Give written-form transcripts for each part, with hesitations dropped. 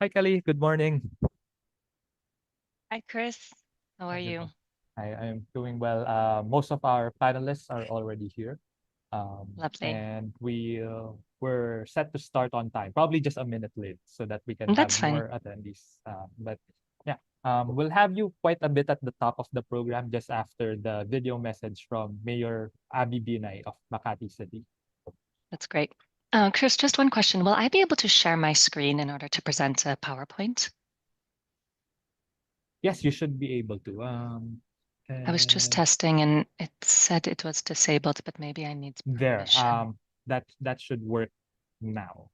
Hi, Kelly. Good morning. Hi, Chris. How are Hi, good you? morning. I'm doing well. Most of our panelists are already here. Lovely. And we're set to start on time, probably just a minute late so that we can have That's fine. more attendees. But yeah, we'll have you quite a bit at the top of the program just after the video message from Mayor Abby Binay of Makati City. That's great. Chris, just one question. Will I be able to share my screen in order to present a PowerPoint? Yes, you should be able to. I was just And testing and it said it was disabled, but maybe I need there, permission. that should work now.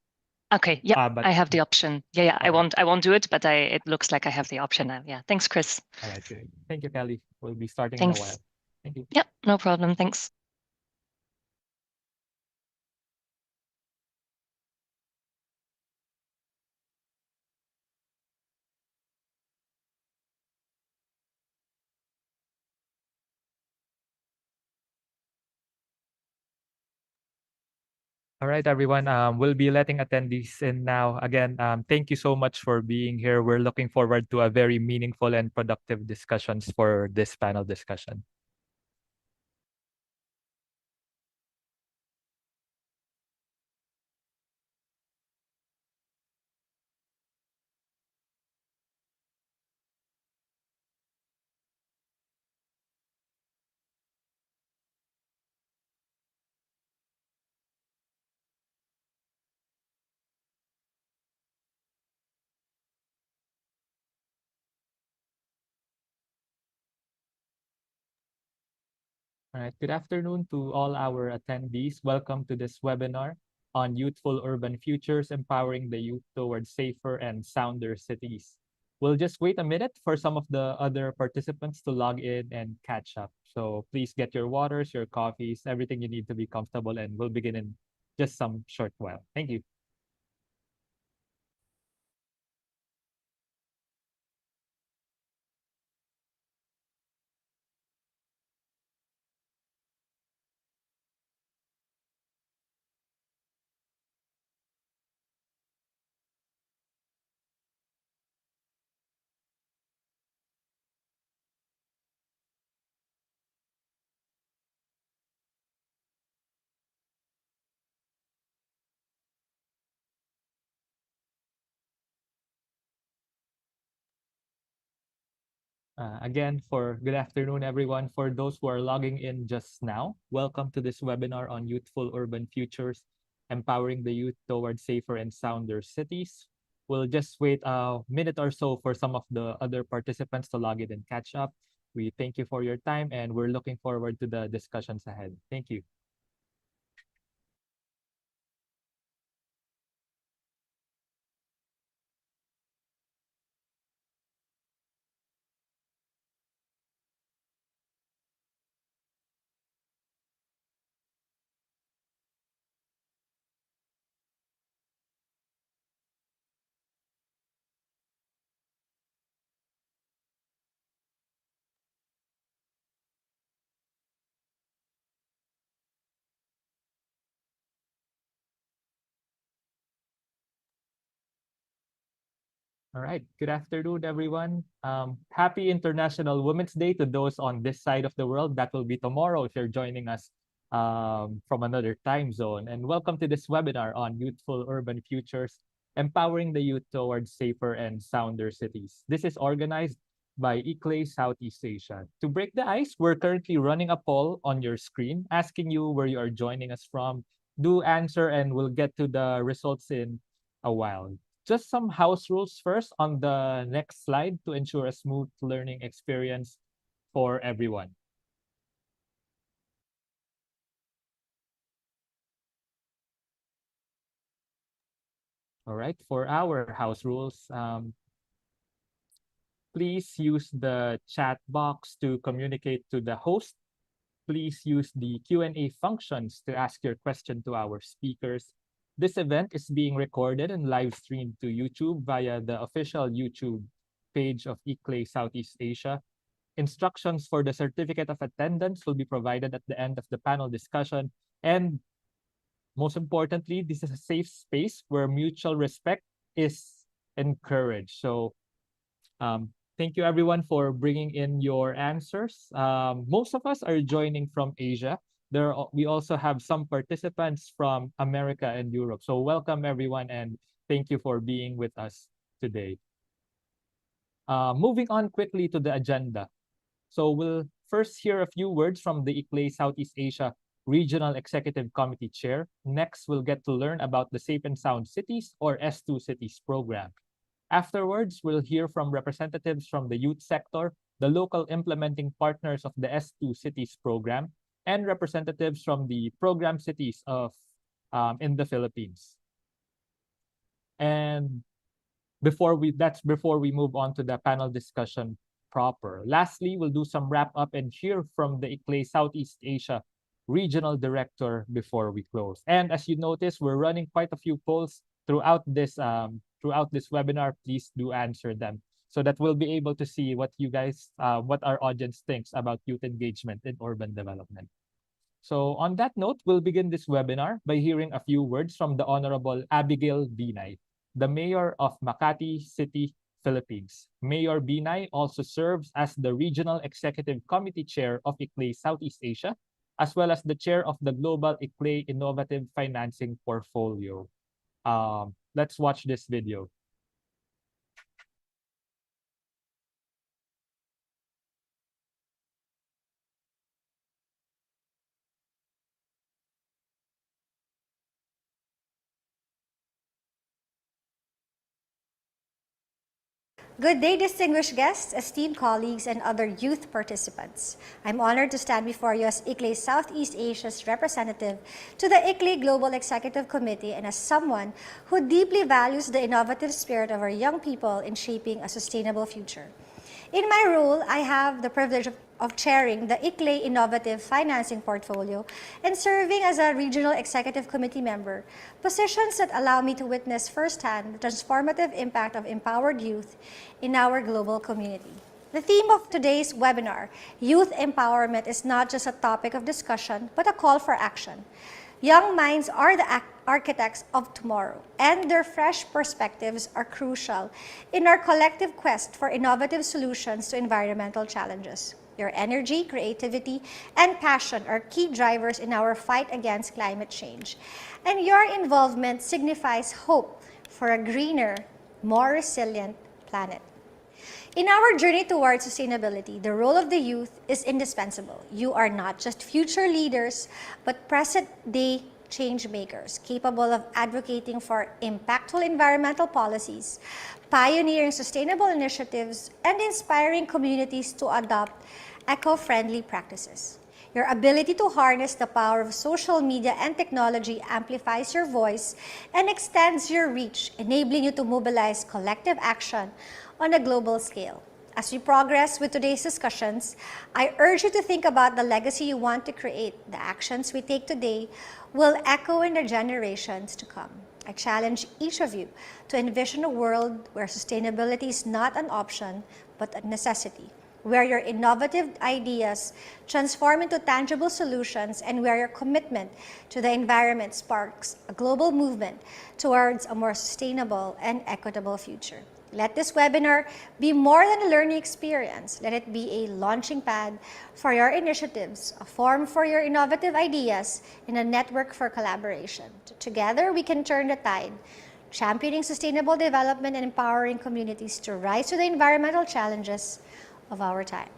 Okay, yep, But I have the option. Yeah, all right. I won't do it, but it looks like I have the option now. Yeah. Thanks, Chris. All right, great. Thank you, Kelly. We'll be starting in a Thanks. while. Thank you. Yep, no problem. Thanks. All right, everyone. We'll be letting attendees in now. Again, thank you so much for being here. We're looking forward to a very meaningful and productive discussions for this panel discussion. All right. Good afternoon to all our attendees. Welcome to this webinar on Youthful Urban Futures, Empowering the Youth Towards Safer and Sounder Cities. We'll just wait a minute for some of the other participants to log in and catch up. So please get your waters, your coffees, everything you need to be comfortable, and we'll begin in just some short while. Thank you. Again, for good afternoon, everyone. For those who are logging in just now, welcome to this webinar on Youthful Urban Futures, Empowering the Youth Towards Safer and Sounder Cities. We'll just wait a minute or so for some of the other participants to log in and catch up. We thank you for your time and we're looking forward to the discussions ahead. Thank you. All right. Good afternoon, everyone. Happy International Women's Day to those on this side of the world. That will be tomorrow if you're joining us from another time zone. And welcome to this webinar on Youthful Urban Futures, Empowering the Youth Towards Safer and Sounder Cities. This is organized by ICLEI Southeast Asia. To break the ice, we're currently running a poll on your screen asking you where you are joining us from. Do answer and we'll get to the results in a while. Just some house rules first on the next slide to ensure a smooth learning experience for everyone. All right, for our house rules, please use the chat box to communicate to the host. Please use the Q&A functions to ask your question to our speakers. This event is being recorded and live streamed to YouTube via the official YouTube page of ICLEI Southeast Asia. Instructions for the certificate of attendance will be provided at the end of the panel discussion. And most importantly, this is a safe space where mutual respect is and courage. So thank you everyone for bringing in your answers. Most of us are joining from Asia. We also have some participants from America and Europe. So welcome everyone and thank you for being with us today. Moving on quickly to the agenda. So we'll first hear a few words from the ICLEI Southeast Asia Regional Executive Committee Chair. Next, we'll get to learn about the Safe and Sound Cities or S²Cities program. Afterwards, we'll hear from representatives from the youth sector, the local implementing partners of the S²Cities program, and representatives from the program cities of in the Philippines. And before we move on to the panel discussion proper. Lastly, we'll do some wrap up and hear from the ICLEI Southeast Asia Regional Director before we close. And as you notice, we're running quite a few polls throughout this webinar. Please do answer them so that we'll be able to see what you guys, what our audience thinks about youth engagement in urban development. So on that note, we'll begin this webinar by hearing a few words from the Honorable Abigail Binay, the Mayor of Makati City, Philippines. Mayor Binay also serves as the Regional Executive Committee Chair of ICLEI Southeast Asia, as well as the Chair of the Global ICLEI Innovative Financing Portfolio. Let's watch this video. Good day, distinguished guests, esteemed colleagues, and other youth participants. I'm honored to stand before you as ICLEI Southeast Asia's representative to the ICLEI Global Executive Committee and as someone who deeply values the innovative spirit of our young people in shaping a sustainable future. In my role, I have the privilege of chairing the ICLEI Innovative Financing Portfolio and serving as a Regional Executive Committee member, positions that allow me to witness firsthand the transformative impact of empowered youth in our global community. The theme of today's webinar, Youth Empowerment, is not just a topic of discussion, but a call for action. Young minds are the architects of tomorrow, and their fresh perspectives are crucial in our collective quest for innovative solutions to environmental challenges. Your energy, creativity, and passion are key drivers in our fight against climate change, and your involvement signifies hope for a greener, more resilient planet. In our journey towards sustainability, the role of the youth is indispensable. You are not just future leaders, but present-day change makers, capable of advocating for impactful environmental policies, pioneering sustainable initiatives, and inspiring communities to adopt eco-friendly practices. Your ability to harness the power of social media and technology amplifies your voice and extends your reach, enabling you to mobilize collective action on a global scale. As we progress with today's discussions, I urge you to think about the legacy you want to create. The actions we take today will echo in the generations to come. I challenge each of you to envision a world where sustainability is not an option, but a necessity, where your innovative ideas transform into tangible solutions, and where your commitment to the environment sparks a global movement towards a more sustainable and equitable future. Let this webinar be more than a learning experience. Let it be a launching pad for your initiatives, a forum for your innovative ideas, and a network for collaboration. Together, we can turn the tide, championing sustainable development and empowering communities to rise to the environmental challenges of our time.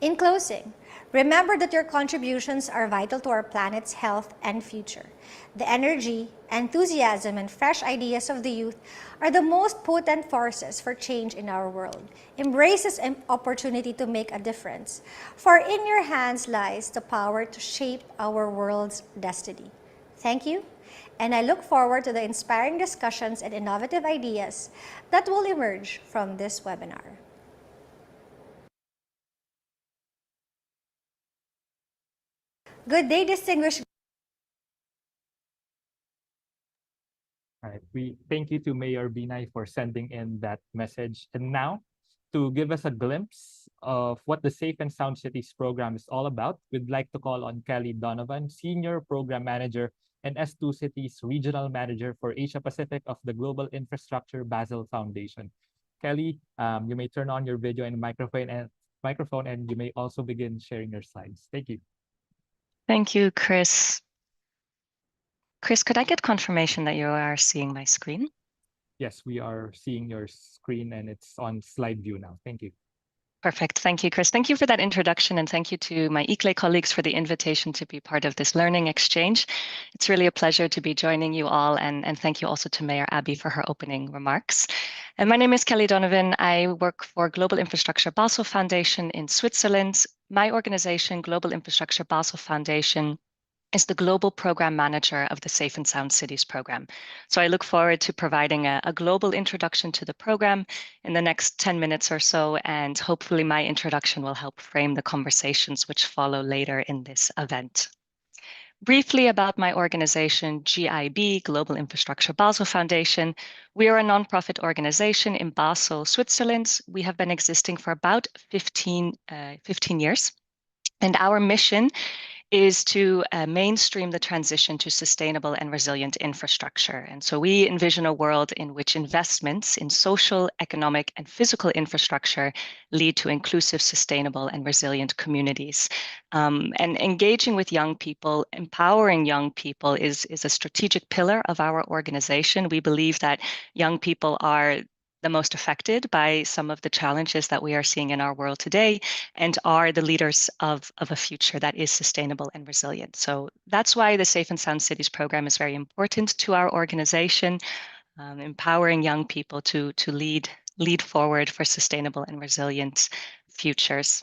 In closing, remember that your contributions are vital to our planet's health and future. The energy, enthusiasm, and fresh ideas of the youth are the most potent forces for change in our world. Embrace this opportunity to make a difference, for in your hands lies the power to shape our world's destiny. Thank you, and I look forward to the inspiring discussions and innovative ideas that will emerge from this webinar. Good day, distinguished. All right, we thank you to Mayor Binay for sending in that message. And now, to give us a glimpse of what the Safe and Sound Cities program is all about, we'd like to call on Kelly Donovan, Senior Program Manager and S²Cities Regional Manager for Asia Pacific of the Global Infrastructure Basel Foundation. Kelly, you may turn on your video and microphone, and you may also begin sharing your slides. Thank you. Thank you, Chris. Chris, could I get confirmation that you are seeing my screen? Yes, we are seeing your screen and it's on slide view now. Thank you. Perfect. Thank you, Chris. Thank you for that introduction, and thank you to my ICLEI colleagues for the invitation to be part of this learning exchange. It's really a pleasure to be joining you all, and thank you also to Mayor Abby for her opening remarks. And my name is Kelly Donovan. I work for Global Infrastructure Basel Foundation in Switzerland. My organization, Global Infrastructure Basel Foundation, is the global program manager of the Safe and Sound Cities program. So I look forward to providing a global introduction to the program in the next 10 minutes or so, and hopefully my introduction will help frame the conversations which follow later in this event. Briefly about my organization, GIB, Global Infrastructure Basel Foundation. We are a nonprofit organization in Basel, Switzerland. We have been existing for about 15 years. And our mission is to mainstream the transition to sustainable and resilient infrastructure. And so we envision a world in which investments in social, economic, and physical infrastructure lead to inclusive, sustainable, and resilient communities. And engaging with young people, empowering young people is a strategic pillar of our organization. We believe that young people are the most affected by some of the challenges that we are seeing in our world today, and are the leaders of a future that is sustainable and resilient. So that's why the Safe and Sound Cities program is very important to our organization, empowering young people to lead forward for sustainable and resilient futures.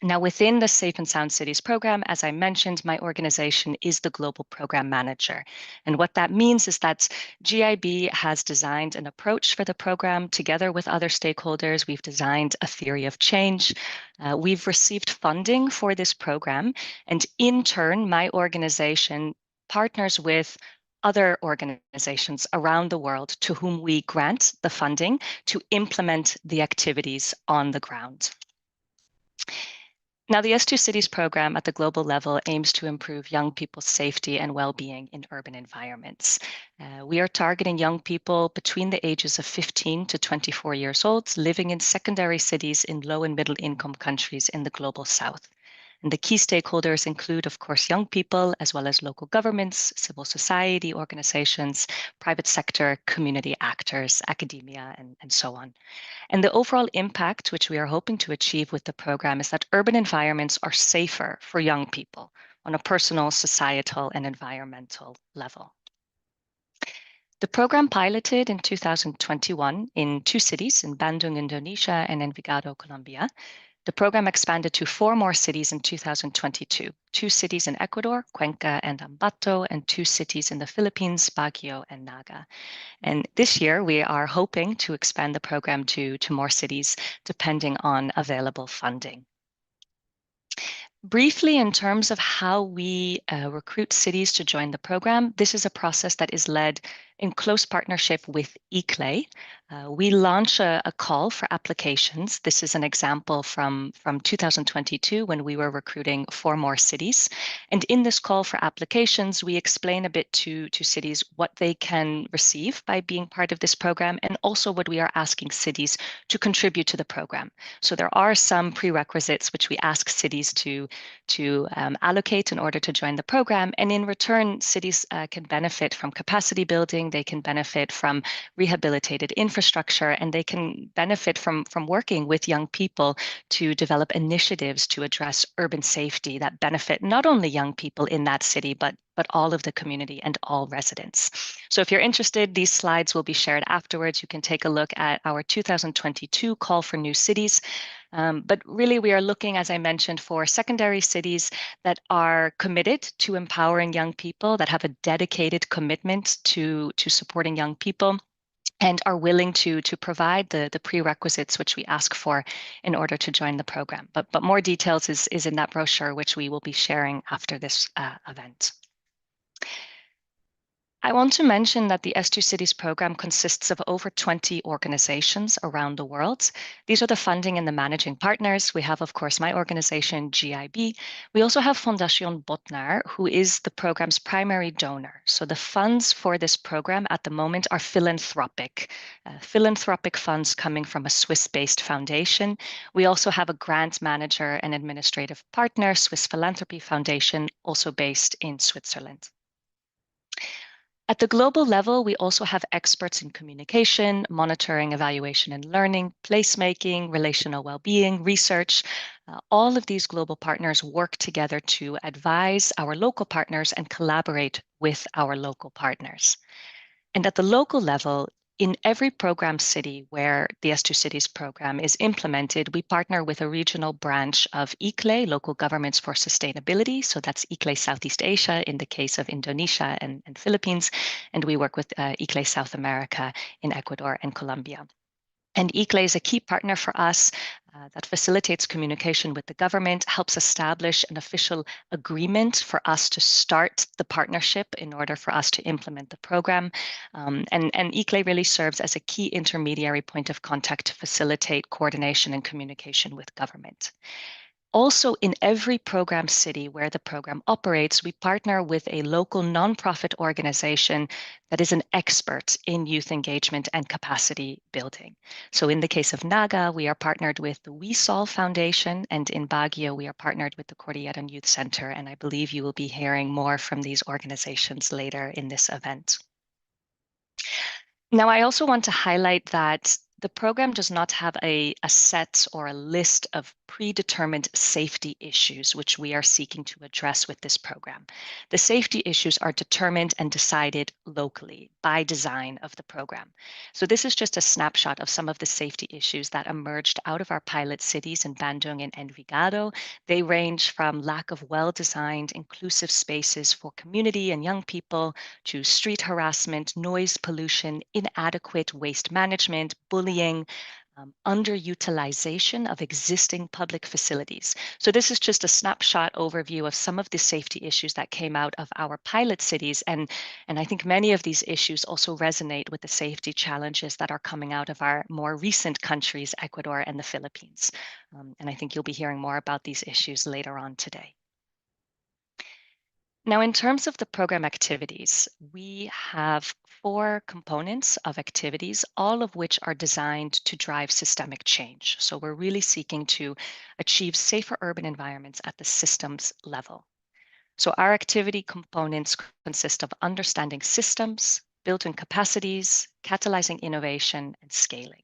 Now, within the Safe and Sound Cities program, as I mentioned, my organization is the global program manager. And what that means is that GIB has designed an approach for the program together with other stakeholders. We've designed a theory of change. We've received funding for this program. And in turn, my organization partners with other organizations around the world to whom we grant the funding to implement the activities on the ground. Now, the S²Cities program at the global level aims to improve young people's safety and well-being in urban environments. We are targeting young people between the ages of 15 to 24 years old, living in secondary cities in low and middle income countries in the global south. And the key stakeholders include, of course, young people, as well as local governments, civil society organizations, private sector, community actors, academia, and so on. And the overall impact, which we are hoping to achieve with the program, is that urban environments are safer for young people on a personal, societal, and environmental level. The program piloted in 2021 in 2 cities, in Bandung, Indonesia, and Envigado, Colombia. The program expanded to 4 more cities in 2022, 2 cities in Ecuador, Cuenca and Ambato, and 2 cities in the Philippines, Baguio and Naga. And this year, we are hoping to expand the program to more cities, depending on available funding. Briefly, in terms of how we recruit cities to join the program, this is a process that is led in close partnership with ICLEI. We launch a call for applications. This is an example from 2022 when we were recruiting 4 more cities. And in this call for applications, we explain a bit to cities what they can receive by being part of this program, and also what we are asking cities to contribute to the program. So there are some prerequisites which we ask cities to allocate in order to join the program. And in return, cities can benefit from capacity building, they can benefit from rehabilitated infrastructure, and they can benefit from working with young people to develop initiatives to address urban safety that benefit not only young people in that city, but all of the community and all residents. So if you're interested, these slides will be shared afterwards. You can take a look at our 2022 call for new cities. But really, we are looking, as I mentioned, for secondary cities that are committed to empowering young people, that have a dedicated commitment to supporting young people, and are willing to provide the prerequisites which we ask for in order to join the program. But more details is in that brochure, which we will be sharing after this event. I want to mention that the S²Cities program consists of over 20 organizations around the world. These are the funding and the managing partners. We have, of course, my organization, GIB. We also have Fondation Botnar, who is the program's primary donor. So the funds for this program at the moment are philanthropic funds coming from a Swiss-based foundation. We also have a grant manager and administrative partner, Swiss Philanthropy Foundation, also based in Switzerland. At the global level, we also have experts in communication, monitoring, evaluation and learning, placemaking, relational well-being, research. All of these global partners work together to advise our local partners and collaborate with our local partners. And at the local level, in every program city where the S²Cities program is implemented, we partner with a regional branch of ICLEI, Local Governments for Sustainability. So that's ICLEI Southeast Asia in the case of Indonesia and Philippines. And we work with ICLEI South America in Ecuador and Colombia. And ICLEI is a key partner for us that facilitates communication with the government, helps establish an official agreement for us to start the partnership in order for us to implement the program. And ICLEI really serves as a key intermediary point of contact to facilitate coordination and communication with government. Also, in every program city where the program operates, we partner with a local nonprofit organization that is an expert in youth engagement and capacity building. So in the case of Naga, we are partnered with the We Solve Foundation, and in Baguio, we are partnered with the Cordilleran Youth Center, and I believe you will be hearing more from these organizations later in this event. Now, I also want to highlight that the program does not have a set or a list of predetermined safety issues which we are seeking to address with this program. The safety issues are determined and decided locally by design of the program. So this is just a snapshot of some of the safety issues that emerged out of our pilot cities in Bandung and Envigado. They range from lack of well-designed, inclusive spaces for community and young people to street harassment, noise pollution, inadequate waste management, bullying, underutilization of existing public facilities. So this is just a snapshot overview of some of the safety issues that came out of our pilot cities. And I think many of these issues also resonate with the safety challenges that are coming out of our more recent countries, Ecuador and the Philippines. And I think you'll be hearing more about these issues later on today. Now, in terms of the program activities, we have 4 components of activities, all of which are designed to drive systemic change. So we're really seeking to achieve safer urban environments at the systems level. So our activity components consist of understanding systems, building capacities, catalyzing innovation, and scaling.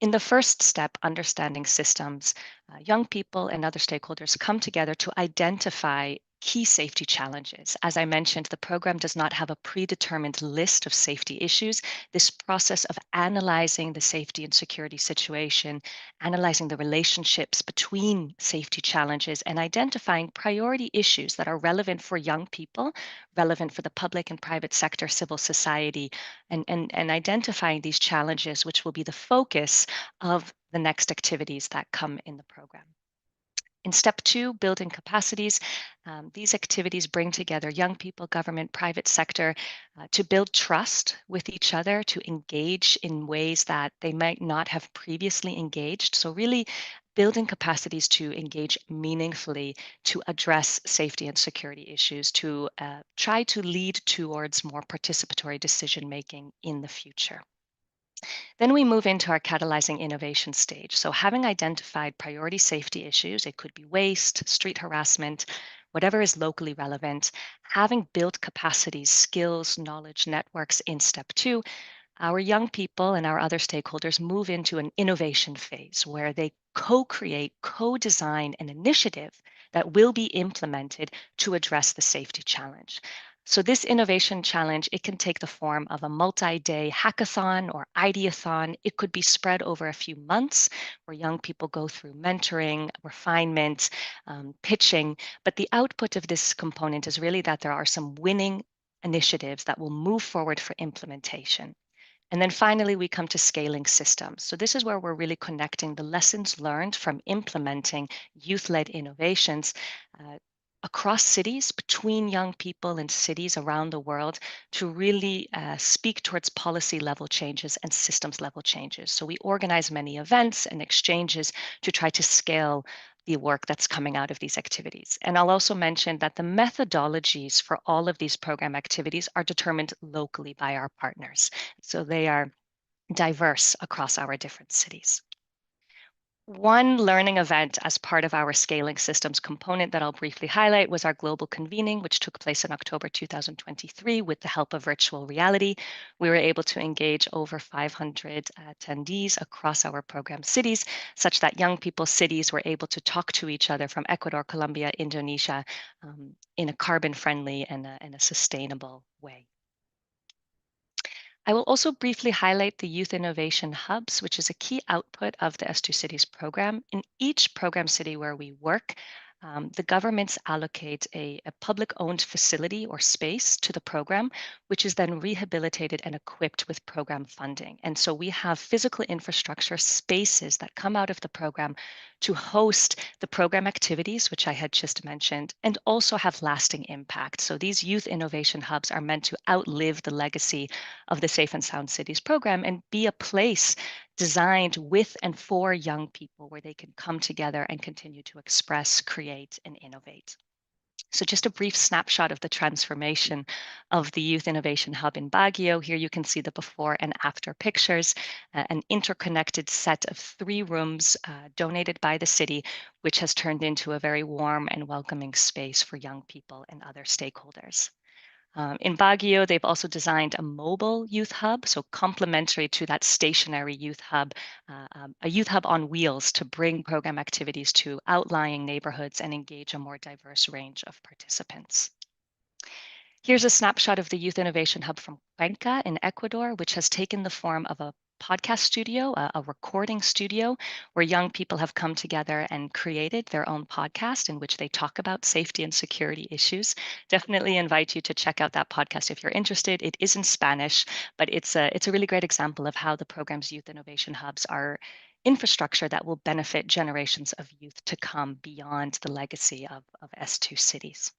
In the first step, understanding systems, young people and other stakeholders come together to identify key safety challenges. As I mentioned, the program does not have a predetermined list of safety issues. This process of analyzing the safety and security situation, analyzing the relationships between safety challenges, and identifying priority issues that are relevant for young people, relevant for the public and private sector, civil society, and identifying these challenges, which will be the focus of the next activities that come in the program. In step 2, building capacities, these activities bring together young people, government, private sector to build trust with each other, to engage in ways that they might not have previously engaged. So really building capacities to engage meaningfully to address safety and security issues, to try to lead towards more participatory decision-making in the future. Then we move into our catalyzing innovation stage. So having identified priority safety issues, it could be waste, street harassment, whatever is locally relevant, having built capacities, skills, knowledge, networks in step 2, our young people and our other stakeholders move into an innovation phase where they co-create, co-design an initiative that will be implemented to address the safety challenge. So this innovation challenge, it can take the form of a multi-day hackathon or ideathon. It could be spread over a few months where young people go through mentoring, refinement, pitching. But the output of this component is really that there are some winning initiatives that will move forward for implementation. And then finally, we come to scaling systems. So this is where we're really connecting the lessons learned from implementing youth-led innovations across cities, between young people in cities around the world, to really speak towards policy level changes and systems level changes. So we organize many events and exchanges to try to scale the work that's coming out of these activities. And I'll also mention that the methodologies for all of these program activities are determined locally by our partners. So they are diverse across our different cities. One learning event as part of our scaling systems component that I'll briefly highlight was our global convening, which took place in October 2023 with the help of virtual reality. We were able to engage over 500 attendees across our program cities, such that young people cities were able to talk to each other from Ecuador, Colombia, Indonesia in a carbon-friendly and a sustainable way. I will also briefly highlight the Youth Innovation Hubs, which is a key output of the S²Cities program. In each program city where we work, the governments allocate a public-owned facility or space to the program, which is then rehabilitated and equipped with program funding. And so we have physical infrastructure spaces that come out of the program to host the program activities, which I had just mentioned, and also have lasting impact. So these youth innovation hubs are meant to outlive the legacy of the Safe and Sound Cities program and be a place designed with and for young people where they can come together and continue to express, create, and innovate. So just a brief snapshot of the transformation of the Youth Innovation Hub in Baguio. Here you can see the before and after pictures, an interconnected set of 3 rooms donated by the city, which has turned into a very warm and welcoming space for young people and other stakeholders. In Baguio, they've also designed a mobile youth hub, so complementary to that stationary youth hub, a youth hub on wheels to bring program activities to outlying neighborhoods and engage a more diverse range of participants. Here's a snapshot of the Youth Innovation Hub from Cuenca in Ecuador, which has taken the form of a podcast studio, a recording studio, where young people have come together and created their own podcast in which they talk about safety and security issues. Definitely invite you to check out that podcast if you're interested. It is in Spanish, but it's a really great example of how the program's Youth Innovation Hubs are infrastructure that will benefit generations of youth to come beyond the legacy of S²Cities.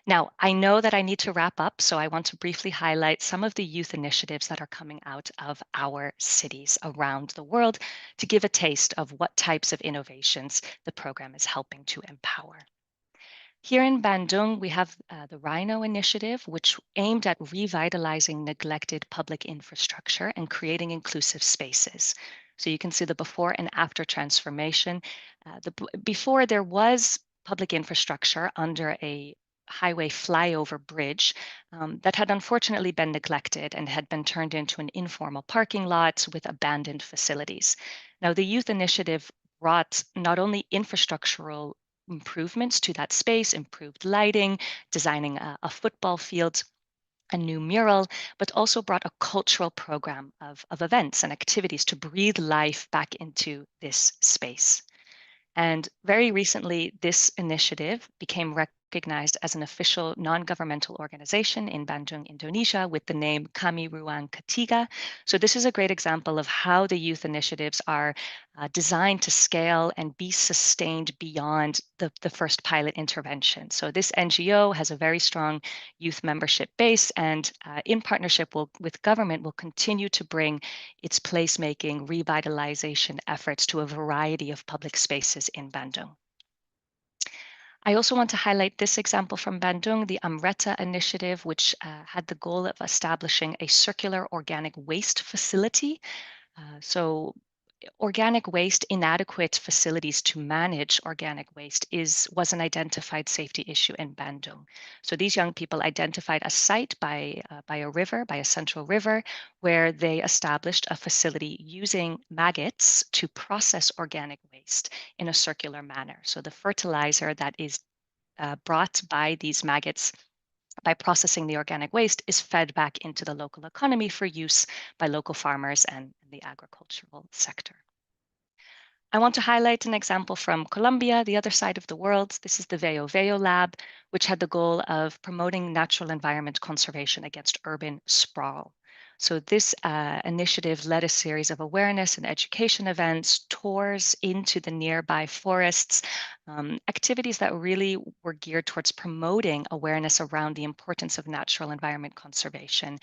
Now, I know that I need to wrap up, so I want to briefly highlight some of the youth initiatives that are coming out of our cities around the world to give a taste of what types of innovations the program is helping to empower. Here in Bandung, we have the Rhino Initiative, which aimed at revitalizing neglected public infrastructure and creating inclusive spaces. So you can see the before and after transformation. Before there was public infrastructure under a highway flyover bridge that had unfortunately been neglected and had been turned into an informal parking lot with abandoned facilities. Now, the youth initiative brought not only infrastructural improvements to that space, improved lighting, designing a football field, a new mural, but also brought a cultural program of events and activities to breathe life back into this space. And very recently, this initiative became recognized as an official non-governmental organization in Bandung, Indonesia, with the name Kami Ruang Ketiga. So this is a great example of how the youth initiatives are designed to scale and be sustained beyond the first pilot intervention. So this NGO has a very strong youth membership base, and in partnership with government will continue to bring its placemaking revitalization efforts to a variety of public spaces in Bandung. I also want to highlight this example from Bandung, the Amreta initiative, which had the goal of establishing a circular organic waste facility. So organic waste, inadequate facilities to manage organic waste was an identified safety issue in Bandung. So these young people identified a site by a river, by a central river, where they established a facility using maggots to process organic waste in a circular manner. So the fertilizer that is brought by these maggots by processing the organic waste is fed back into the local economy for use by local farmers and the agricultural sector. I want to highlight an example from Colombia, the other side of the world. This is the Veo Veo Lab, which had the goal of promoting natural environment conservation against urban sprawl. So this initiative led a series of awareness and education events, tours into the nearby forests, activities that really were geared towards promoting awareness around the importance of natural environment conservation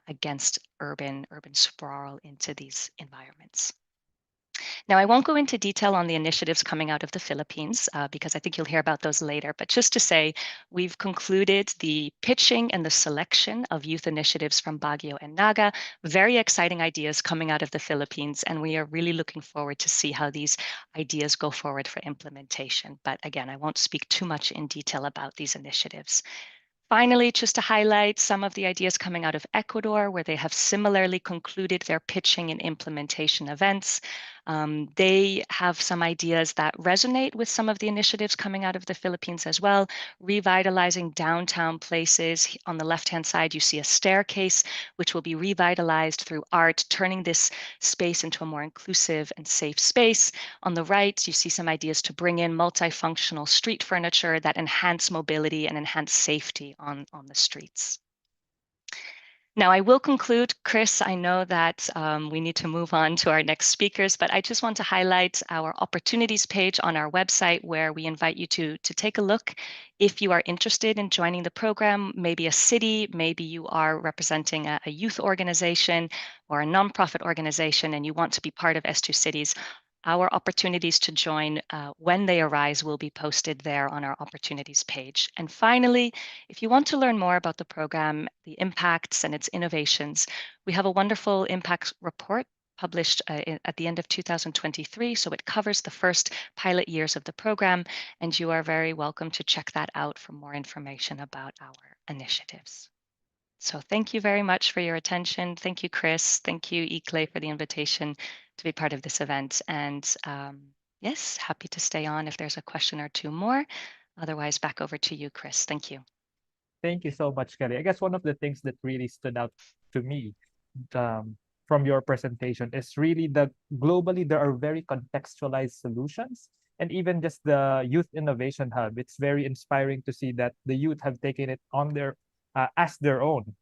against urban sprawl into these environments. Now, I won't go into detail on the initiatives coming out of the Philippines because I think you'll hear about those later, but just to say, we've concluded the pitching and the selection of youth initiatives from Baguio and Naga. Very exciting ideas coming out of the Philippines, and we are really looking forward to see how these ideas go forward for implementation. But again, I won't speak too much in detail about these initiatives. Finally, just to highlight some of the ideas coming out of Ecuador, where they have similarly concluded their pitching and implementation events. They have some ideas that resonate with some of the initiatives coming out of the Philippines as well, revitalizing downtown places. On the left-hand side, you see a staircase, which will be revitalized through art, turning this space into a more inclusive and safe space. On the right, you see some ideas to bring in multifunctional street furniture that enhance mobility and enhance safety on the streets. Now, I will conclude, Chris. I know that we need to move on to our next speakers, but I just want to highlight our opportunities page on our website where we invite you to take a look. If you are interested in joining the program, maybe a city, maybe you are representing a youth organization or a nonprofit organization and you want to be part of S²Cities, our opportunities to join when they arise will be posted there on our opportunities page. And finally, if you want to learn more about the program, the impacts and its innovations, we have a wonderful impact report published at the end of 2023. So it covers the first pilot years of the program, and you are very welcome to check that out for more information about our initiatives. So thank you very much for your attention. Thank you, Chris. Thank you, ICLEI, for the invitation to be part of this event. And yes, happy to stay on if there's a question or two more. Otherwise, back over to you, Chris. Thank you. Thank you so much, Kelly. I guess one of the things that really stood out to me from your presentation is really that globally there are very contextualized solutions. And even just the Youth Innovation Hub, it's very inspiring to see that the youth have taken it on their as their own,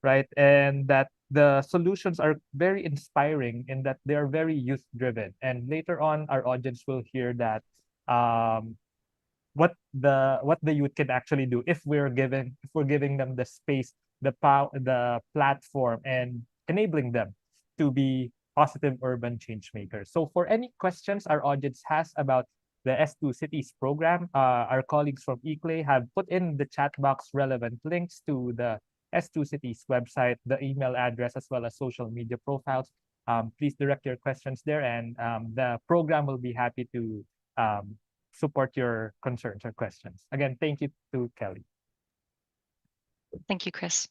right? And that the solutions are very inspiring in that they are very youth driven. And later on, our audience will hear that what the youth can actually do if we're giving them the space, the platform, and enabling them to be positive urban change makers. So for any questions our audience has about the S²Cities program, our colleagues from ICLEI have put in the chat box relevant links to the S²Cities website, the email address, as well as social media profiles. Please direct your questions there, and the program will be happy to support your concerns or questions. Again, thank you to Kelly. Thank you, Chris.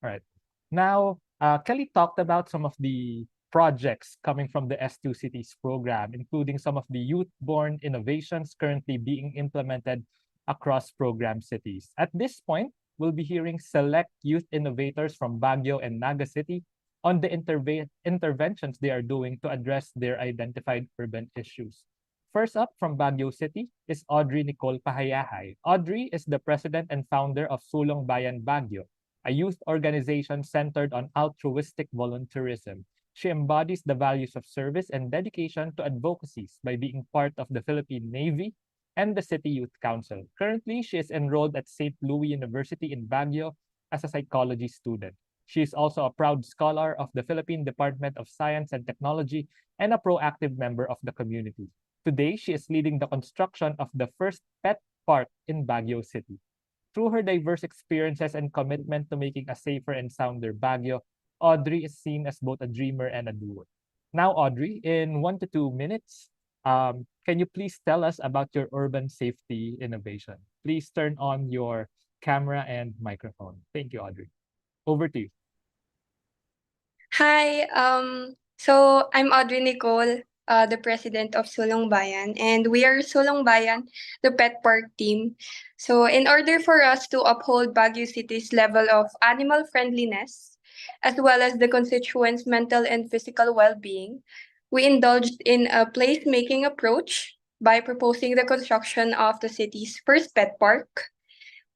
All right. Now, Kelly talked about some of the projects coming from the S²Cities program, including some of the youth-born innovations currently being implemented across program cities. At this point, we'll be hearing select youth innovators from Baguio and Naga City on the interventions they are doing to address their identified urban issues. First up from Baguio City is Audrey Nicole Pahayahay. Audrey is the president and founder of Sulong Bayan Baguio, a youth organization centered on altruistic volunteerism. She embodies the values of service and dedication to advocacies by being part of the Philippine Navy and the City Youth Council. Currently, she is enrolled at St. Louis University in Baguio as a psychology student. She is also a proud scholar of the Philippine Department of Science and Technology and a proactive member of the community. Today, she is leading the construction of the first pet park in Baguio City. Through her diverse experiences and commitment to making a safer and sounder Baguio, Audrey is seen as both a dreamer and a doer. Now, Audrey, in 1 to 2 minutes, can you please tell us about your urban safety innovation? Please turn on your camera and microphone. Thank you, Audrey. Over to you. Hi, so I'm Audrey Nicole, the president of Sulong Bayan, and we are Sulong Bayan, the pet park team. So in order for us to uphold Baguio City's level of animal friendliness, as well as the constituents' mental and physical well-being, we indulged in a place-making approach by proposing the construction of the city's first pet park.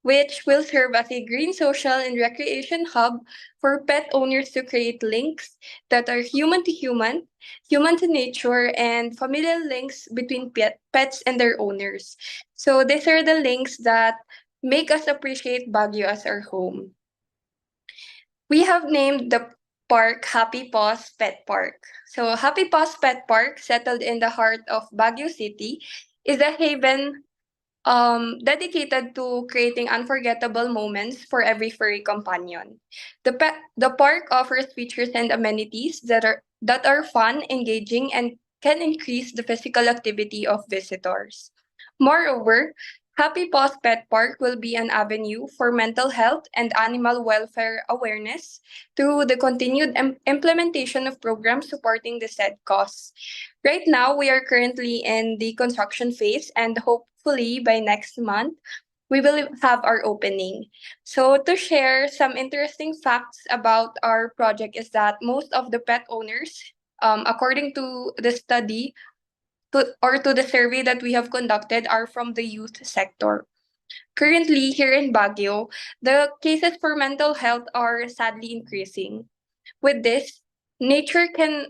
which will serve as a green social and recreation hub for pet owners to create links that are human to nature, and familial links between pets and their owners. So these are the links that make us appreciate Baguio as our home. We have named the park Happy Paws Pet Park. So Happy Paws Pet Park, settled in the heart of Baguio City, is a haven dedicated to creating unforgettable moments for every furry companion. The park offers features and amenities that are fun, engaging, and can increase the physical activity of visitors. Moreover, Happy Paws Pet Park will be an avenue for mental health and animal welfare awareness through the continued implementation of programs supporting the said cause. Right now, we are currently in the construction phase, and hopefully by next month, we will have our opening. So, to share some interesting facts about our project, is that most of the pet owners, according to the study to the survey that we have conducted, are from the youth sector. Currently, here in Baguio, the cases for mental health are sadly increasing. With this, nature can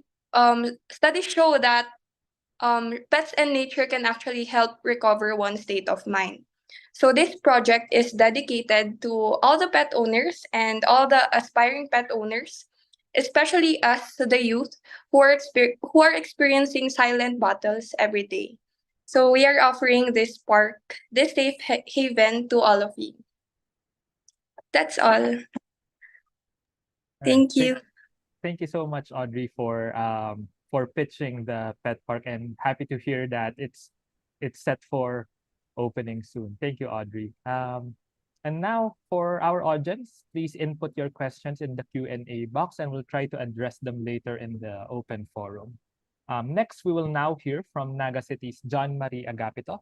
studies show that pets and nature can actually help recover one's state of mind. So this project is dedicated to all the pet owners and all the aspiring pet owners, especially us, the youth, who are experiencing silent battles every day. So we are offering this park, this safe haven to all of you. That's all. All right. Thank you. Thank you so much, Audrey, for pitching the pet park, and happy to hear that it's set for opening soon. Thank you, Audrey. And now for our audience, please input your questions in the Q&A box, and we'll try to address them later in the open forum. Next, we will now hear from Naga City's John Marie Agapito.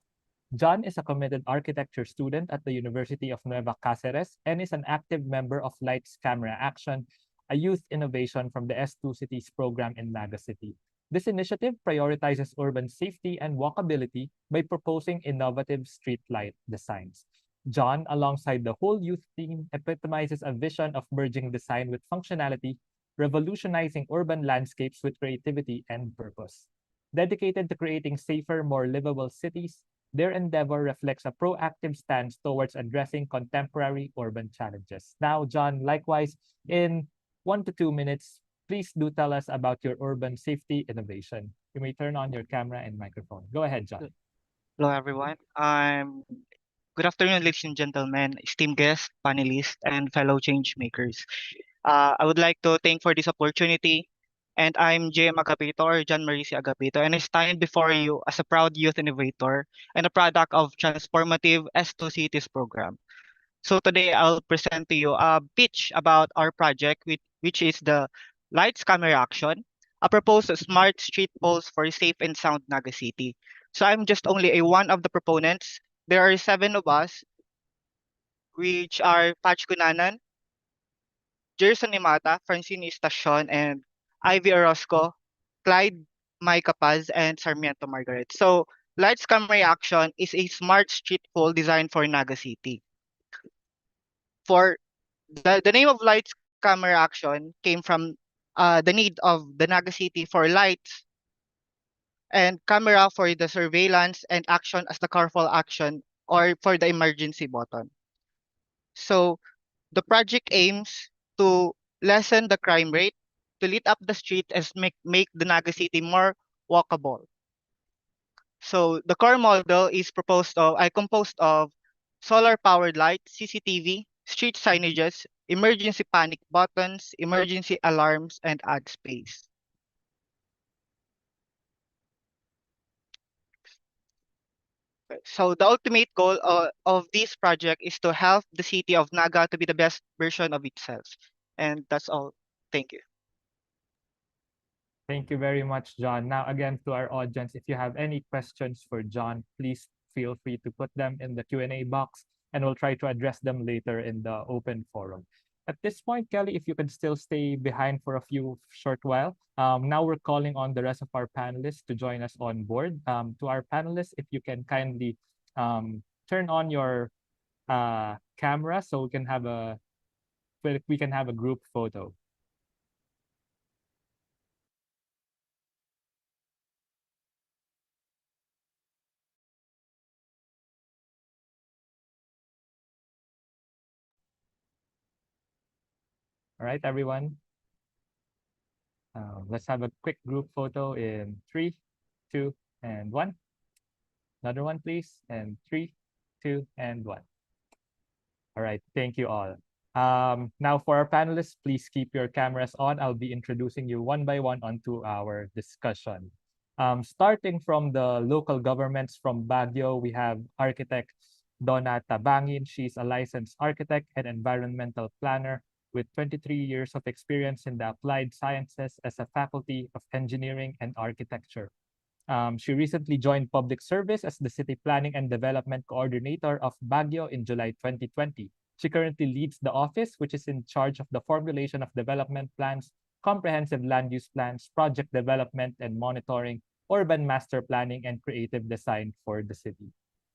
John is a committed architecture student at the University of Nueva Cáceres and is an active member of Lights Camera Action, a youth innovation from the S²Cities program in Naga City. This initiative prioritizes urban safety and walkability by proposing innovative street light designs. John, alongside the whole youth team, epitomizes a vision of merging design with functionality, revolutionizing urban landscapes with creativity and purpose. Dedicated to creating safer, more livable cities, their endeavor reflects a proactive stance towards addressing contemporary urban challenges. Now, John, likewise, in 1 to 2 minutes, please do tell us about your urban safety innovation. You may turn on your camera and microphone. Go ahead, John. Hello, everyone. Good afternoon, ladies and gentlemen, esteemed guests, panelists, and fellow change makers. I would like to thank for this opportunity. And I'm JM Agapito, or John Mauricio Agapito, and I stand before you as a proud youth innovator and a product of transformative S²Cities program. So today I'll present to you a pitch about our project, which is the Lights Camera Action, a proposed smart street poles for safe and sound Naga City. So I'm just only one of the proponents. There are 7 of us, which are Patch Gunanan, Jerson Imata, Francine Estacion, and Ivy Orozco, Clyde Micah Paz, and Sarmiento Margaret. So Lights Camera Action is a smart street pole designed for Naga City. For the name of Lights Camera Action came from the need of the Naga City for lights and camera for the surveillance and action as the careful action or for the emergency button. So the project aims to lessen the crime rate, to lit up the street and make the Naga City more walkable. So the core model is composed of solar powered lights, CCTV, street signages, emergency panic buttons, emergency alarms, and ad space. So the ultimate goal of this project is to help the city of Naga to be the best version of itself. And that's all. Thank you. Thank you very much, John. Now, again, to our audience, if you have any questions for John, please feel free to put them in the Q&A box, and we'll try to address them later in the open forum. At this point, Kelly, if you could still stay behind for a few short while. Now we're calling on the rest of our panelists to join us on board. To our panelists, if you can kindly turn on your camera so we can have a group photo. All right, everyone. Let's have a quick group photo in 3, 2, and 1. Another one, please. And 3, 2, and 1. All right, thank you all. Now for our panelists, please keep your cameras on. I'll be introducing you one by one onto our discussion. Starting from the local governments from Baguio, we have architect Donna Tabangin. She's a licensed architect and environmental planner with 23 years of experience in the applied sciences as a faculty of engineering and architecture. She recently joined public service as the City Planning and Development Coordinator of Baguio in July 2020. She currently leads the office, which is in charge of the formulation of development plans, comprehensive land use plans, project development and monitoring, urban master planning, and creative design for the city.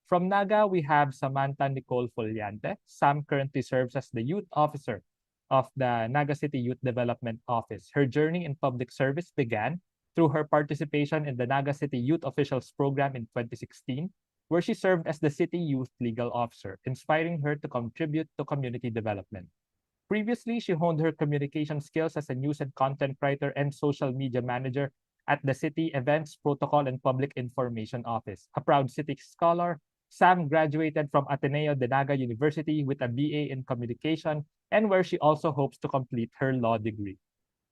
From Naga, we have Samantha Nicole Foliante. Sam currently serves as the youth officer of the Naga City Youth Development Office. Her journey in public service began through her participation in the Naga City Youth Officials Program in 2016, where she served as the City Youth Legal Officer, inspiring her to contribute to community development. Previously, she honed her communication skills as a news and content writer and social media manager at the City Events, Protocol, and Public Information Office. A proud city scholar, Sam graduated from Ateneo de Naga University with a BA in Communication, and where she also hopes to complete her law degree.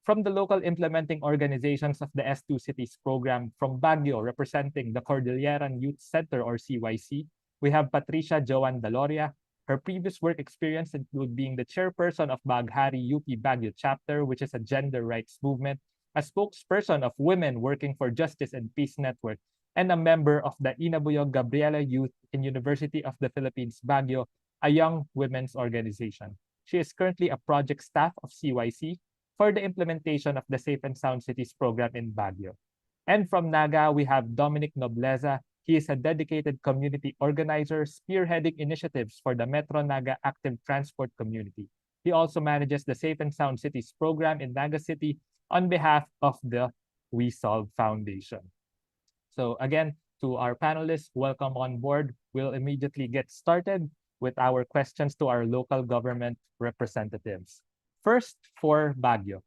From the local implementing organizations of the S²Cities program from Baguio, representing the Cordilleran Youth Center or CYC, we have Patricia Joan Daloria. Her previous work experience include being the chairperson of Baghari UP Baguio chapter, which is a gender rights movement, a spokesperson of Women Working for Justice and Peace Network, and a member of the Inabuyog Gabriela Youth in University of the Philippines Baguio, a young women's organization. She is currently a project staff of CYC for the implementation of the Safe and Sound Cities program in Baguio. And from Naga, we have Dominic Nobleza. He is a dedicated community organizer spearheading initiatives for the Metro Naga active transport community. He also manages the Safe and Sound Cities program in Naga City on behalf of the We Solve Foundation. So again, to our panelists, welcome on board. We'll immediately get started with our questions to our local government representatives. First, for Baguio.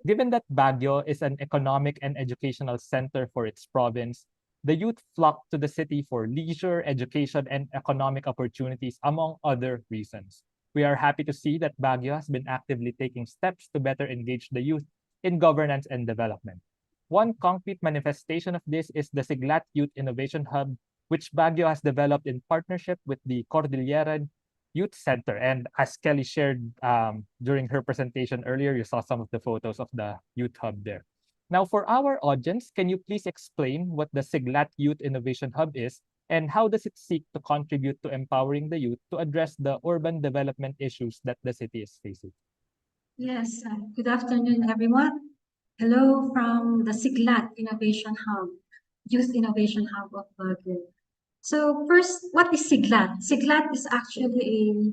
Given that Baguio is an economic and educational center for its province, the youth flock to the city for leisure, education, and economic opportunities, among other reasons. We are happy to see that Baguio has been actively taking steps to better engage the youth in governance and development. One concrete manifestation of this is the Siglat Youth Innovation Hub, which Baguio has developed in partnership with the Cordilleran Youth Center. And as Kelly shared during her presentation earlier, you saw some of the photos of the Youth Hub there. Now, for our audience, can you please explain what the Siglat Youth Innovation Hub is and how does it seek to contribute to empowering the youth to address the urban development issues that the city is facing? Yes, good afternoon, everyone. Hello from the Siglat Innovation Hub, Youth Innovation Hub of Baguio. So first, what is Siglat? Siglat is actually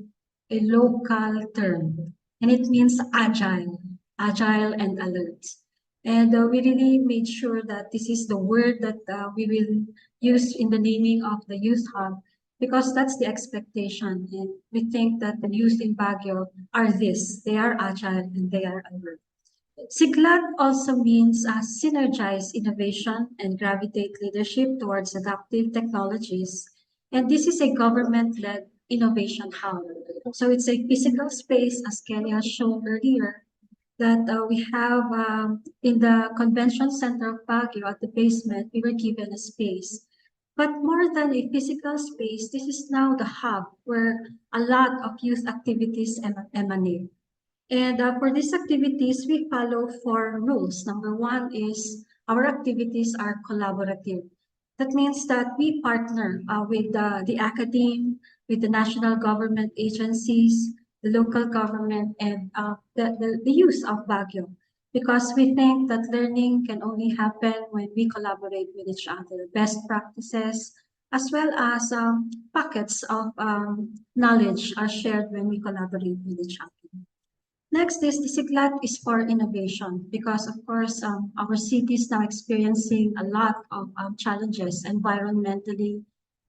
a local term, and it means agile and alert. And we really made sure that this is the word that we will use in the naming of the Youth Hub, because that's the expectation. And we think that the youth in Baguio are this, they are agile and they are alert. Siglat also means synergize innovation and gravitate leadership towards adaptive technologies. And this is a government-led innovation hub. So it's a physical space, as Kelly has shown earlier, that we have in the convention center of Baguio at the basement. We were given a space. But more than a physical space, this is now the hub where a lot of youth activities emanate. And for these activities, we follow 4 rules. Number 1 is our activities are collaborative. That means that we partner with the academe, with the national government agencies, the local government, and the youth of Baguio. Because we think that learning can only happen when we collaborate with each other. Best practices, as well as pockets of knowledge are shared when we collaborate with each other. Next is the SIGLAT is for innovation because, of course, our city is now experiencing a lot of challenges environmentally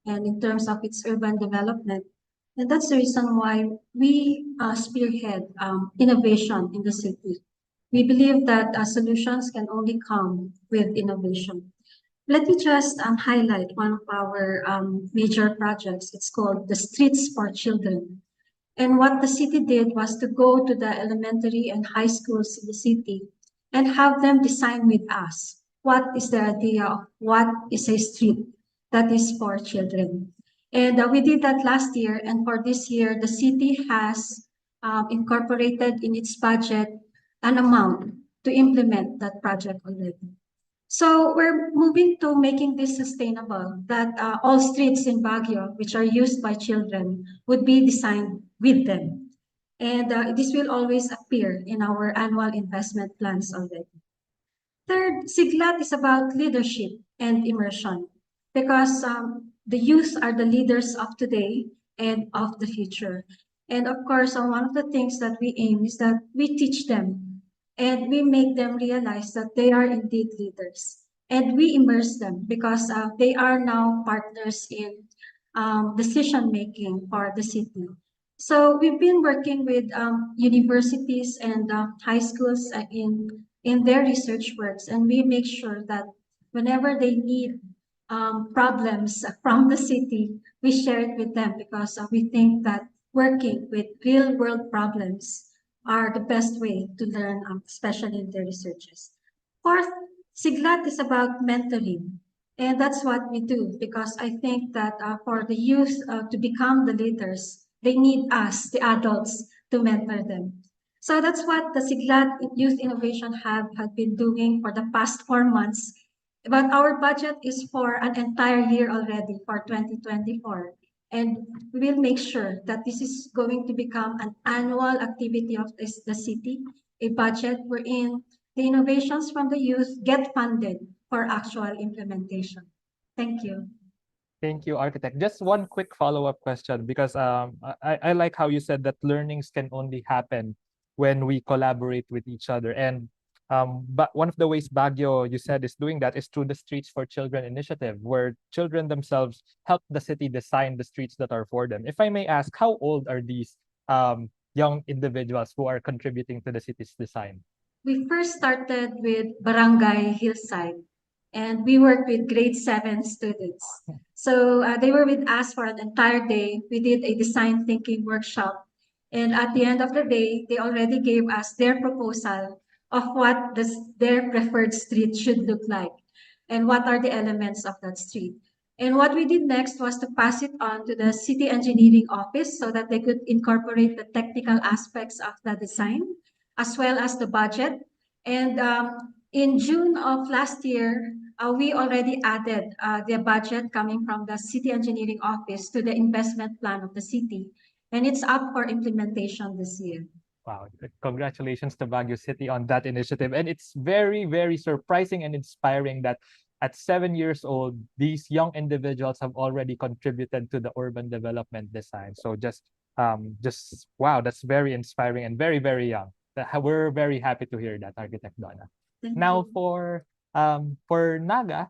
and in terms of its urban development. And that's the reason why we spearhead innovation in the city. We believe that solutions can only come with innovation. Let me just highlight one of our major projects. It's called the Streets for Children. And what the city did was to go to the elementary and high schools in the city and have them design with us what is the idea of what is a street that is for children. And we did that last year. And for this year, the city has incorporated in its budget an amount to implement that project already. So we're moving to making this sustainable, that all streets in Baguio, which are used by children, would be designed with them. And this will always appear in our annual investment plans already. Third, SIGLAT is about leadership and immersion because the youth are the leaders of today and of the future. And of course, one of the things that we aim is that we teach them and we make them realize that they are indeed leaders. And we immerse them because they are now partners in decision making for the city. So we've been working with universities and high schools in their research works, and we make sure that whenever they need problems from the city, we share it with them because we think that working with real world problems are the best way to learn, especially in their researches. Fourth, SIGLAT is about mentoring. And that's what we do because I think that for the youth to become the leaders, they need us, the adults, to mentor them. So that's what the SIGLAT Youth Innovation Hub had been doing for the past 4 months. But our budget is for an entire year already for 2024. And we will make sure that this is going to become an annual activity of the city, a budget wherein the innovations from the youth get funded for actual implementation. Thank you. Thank you, Architect. Just one quick follow-up question because I like how you said that learnings can only happen when we collaborate with each other. And but one of the ways Baguio, you said, is doing that is through the Streets for Children initiative, where children themselves help the city design the streets that are for them. If I may ask, how old are these young individuals who are contributing to the city's design? We first started with Barangay Hillside, and we worked with grade 7 students. So they were with us for an entire day. We did a design thinking workshop. And at the end of the day, they already gave us their proposal of what their preferred street should look like and what are the elements of that street. And what we did next was to pass it on to the city engineering office so that they could incorporate the technical aspects of the design as well as the budget. And in June of last year, we already added the budget coming from the city engineering office to the investment plan of the city. And it's up for implementation this year. Wow, congratulations to Baguio City on that initiative. And it's very, very surprising and inspiring that at 7 years old, these young individuals have already contributed to the urban development design. So just wow, that's very inspiring and very, very young. We're very happy to hear that, Architect Donna. Now for Naga,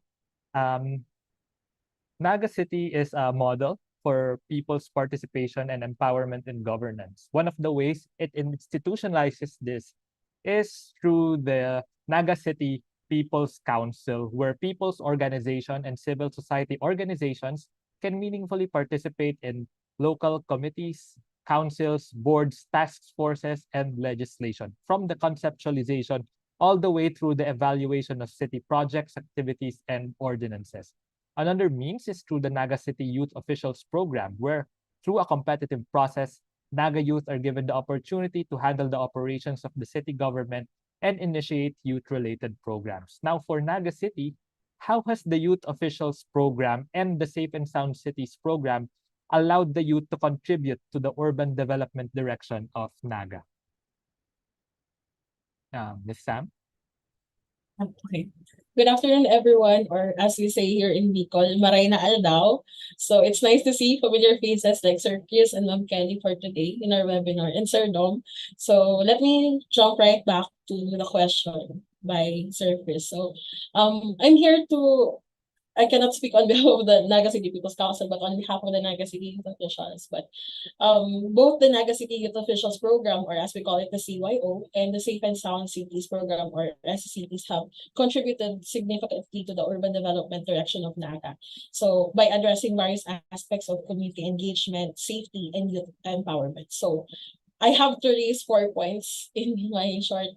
Naga City is a model for people's participation and empowerment in governance. One of the ways it institutionalizes this is through the Naga City People's Council, where people's organization and civil society organizations can meaningfully participate in local committees, councils, boards, task forces, and legislation, from the conceptualization all the way through the evaluation of city projects, activities, and ordinances. Another means is through the Naga City Youth Officials Program, where through a competitive process, Naga youth are given the opportunity to handle the operations of the city government and initiate youth-related programs. Now, for Naga City, how has the Youth Officials Program and the Safe and Sound Cities Program allowed the youth to contribute to the urban development direction of Naga? Ms. Sam? Okay. Good afternoon, everyone, or as we say here in Bicol, Maray na Aldao. So it's nice to see familiar faces like Sir Chris and Ma'am Kelly for today in our webinar, and Sir Dom. So let me jump right back to the question by Sir Chris. So I'm here to I cannot speak on behalf of the Naga City People's Council, but on behalf of the Naga City Youth Officials. But both the Naga City Youth Officials Program, or as we call it, the CYO, and the Safe and Sound Cities Program, or S²Cities, have contributed significantly to the urban development direction of Naga. So by addressing various aspects of community engagement, safety, and youth empowerment. So I have to raise 4 points in my short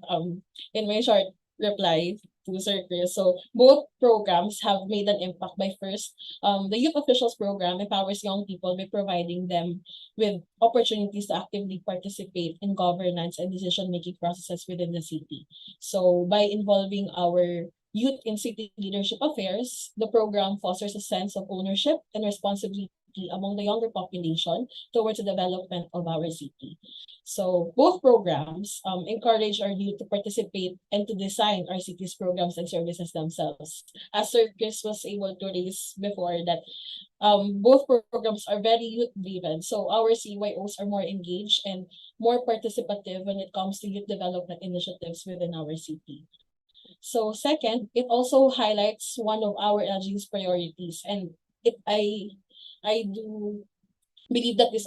reply to Sir Chris. So both programs have made an impact by first, the Youth Officials Program empowers young people by providing them with opportunities to actively participate in governance and decision-making processes within the city. So by involving our youth in city leadership affairs, the program fosters a sense of ownership and responsibility among the younger population towards the development of our city. So both programs encourage our youth to participate and to design our city's programs and services themselves. As Sir Chris was able to raise before, that both programs are very youth-driven. So our CYOs are more engaged and more participative when it comes to youth development initiatives within our city. So second, it also highlights one of our LG's priorities, and I do believe that this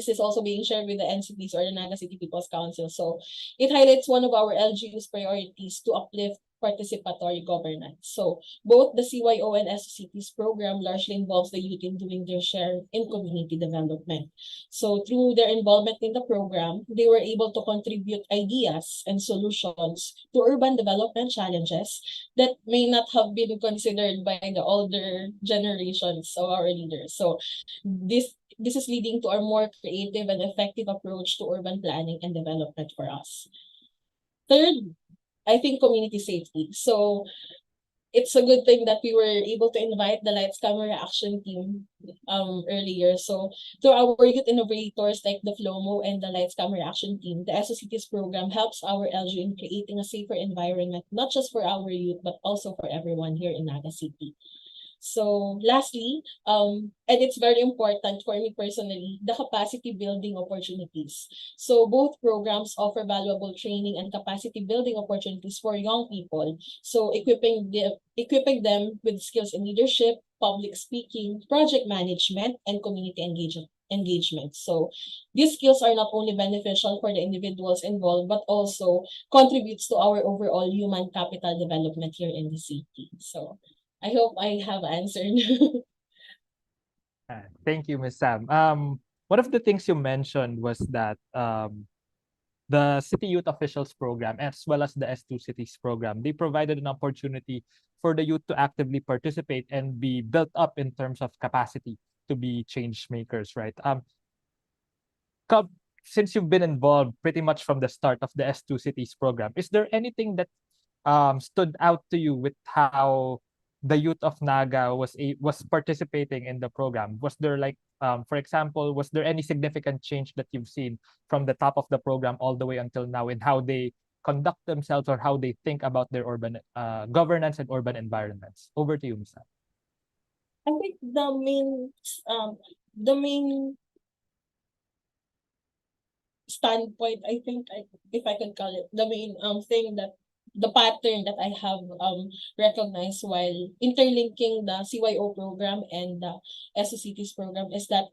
is also being shared with the NCPs, or the Naga City People's Council. So it highlights one of our LGU's priorities to uplift participatory governance. So both the CYO and S²Cities program largely involves the youth in doing their share in community development. So through their involvement in the program, they were able to contribute ideas and solutions to urban development challenges that may not have been considered by the older generations of our leaders. So this is leading to a more creative and effective approach to urban planning and development for us. Third, I think community safety. So it's a good thing that we were able to invite the Lights Camera Action Team earlier. So through our youth innovators like the FLOMO and the Lights Camera Action Team, the S²Cities program helps our LG in creating a safer environment, not just for our youth, but also for everyone here in Naga City. So lastly, and it's very important for me personally, the capacity building opportunities. So both programs offer valuable training and capacity building opportunities for young people. So equipping them with skills in leadership, public speaking, project management, and community engagement. So these skills are not only beneficial for the individuals involved, but also contributes to our overall human capital development here in the city. So I hope I have answered. Thank you, Ms. Sam. One of the things you mentioned was that the City Youth Officials Program, as well as the S²Cities program, they provided an opportunity for the youth to actively participate and be built up in terms of capacity to be change makers, right? Since you've been involved pretty much from the start of the S²Cities program, is there anything that stood out to you with how the youth of Naga was participating in the program? Was there like, for example, was there any significant change that you've seen from the top of the program all the way until now in how they conduct themselves or how they think about their urban governance and urban environments? Over to you, Ms. Sam. I think the main standpoint, if I could call it, the main thing that the pattern that I have recognized while interlinking the CYO program and the S²Cities program is that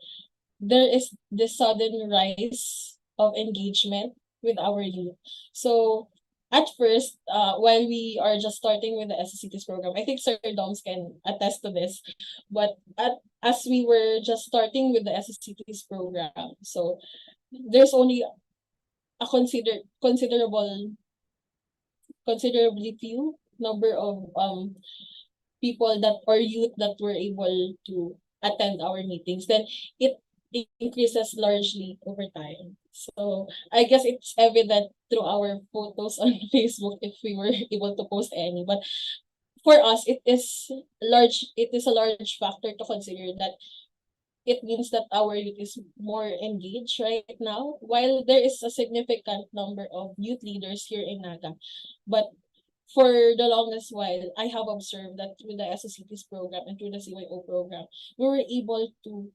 there is this sudden rise of engagement with our youth. So at first, while we are just starting with the S²Cities program, I think Sir Doms can attest to this, but as we were just starting with the S²Cities program, so there's only a considerably few number of people that or youth that were able to attend our meetings. Then it increases largely over time. So I guess it's evident through our photos on Facebook if we were able to post any. But for us, it is a large factor to consider that it means that our youth is more engaged right now. While there is a significant number of youth leaders here in Naga, but for the longest while, I have observed that through the S²Cities program and through the CYO program, we were able to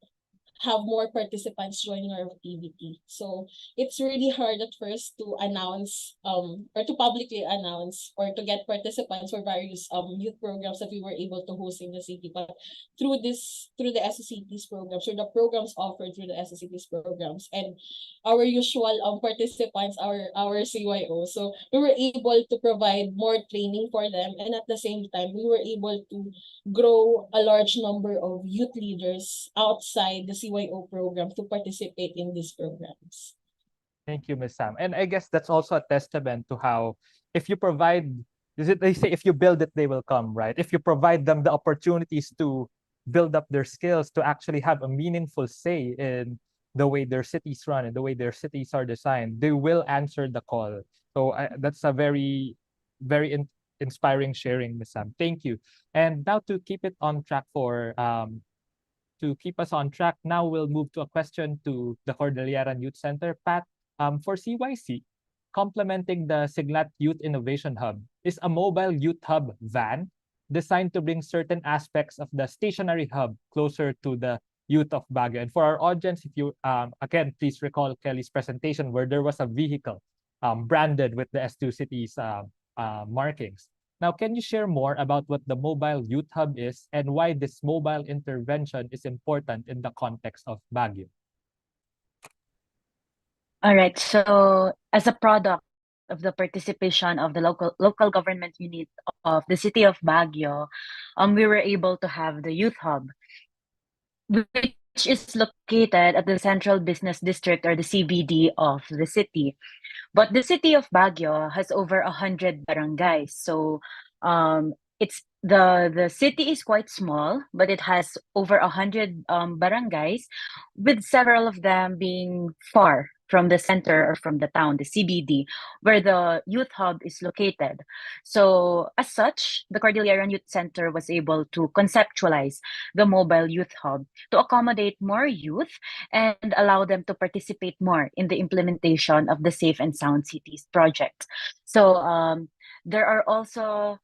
have more participants joining our activity. So it's really hard at first to announce or to publicly announce or to get participants for various youth programs that we were able to host in the city. But through the S²Cities programs, through the programs offered through the S²Cities programs and our usual participants, our CYO. So we were able to provide more training for them, and at the same time we were able to grow a large number of youth leaders outside the CYO program to participate in these programs. Thank you, Ms. Sam. And I guess that's also a testament to how if you provide, is it they say if you build it, they will come, right? If you provide them the opportunities to build up their skills, to actually have a meaningful say in the way their cities run and the way their cities are designed, they will answer the call. So that's a very inspiring sharing, Ms. Sam. Thank you. And now to keep it on track to keep us on track, now we'll move to a question to the Cordilleran Youth Center. Pat, for CYC, complementing the Siglat Youth Innovation Hub is a mobile youth hub van designed to bring certain aspects of the stationary hub closer to the youth of Baguio. And for our audience, if you, again, please recall Kelly's presentation where there was a vehicle branded with the S²Cities markings. Now, can you share more about what the Mobile Youth Hub is and why this mobile intervention is important in the context of Baguio? All right. So as a product of the participation of the local government unit of the city of Baguio, we were able to have the Youth Hub, which is located at the Central Business District or the CBD of the city. But the city of Baguio has over 100 barangays. So it's the city is quite small, but it has over 100 barangays, with several of them being far from the center or from the town, the CBD, where the youth hub is located. So as such, the Cordilleran Youth Center was able to conceptualize the mobile youth hub to accommodate more youth and allow them to participate more in the implementation of the Safe and Sound Cities project. So there are also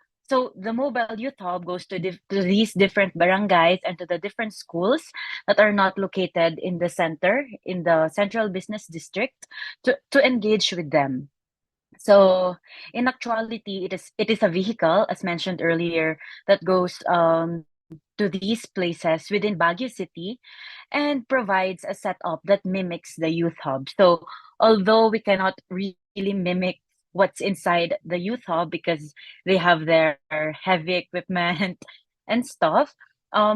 the mobile youth hub goes to these different barangays and to the different schools that are not located in the center, in the Central Business District, to engage with them. So in actuality, it is a vehicle, as mentioned earlier, that goes to these places within Baguio City and provides a setup that mimics the youth hub. So although we cannot really mimic what's inside the youth hub because they have their heavy equipment and stuff,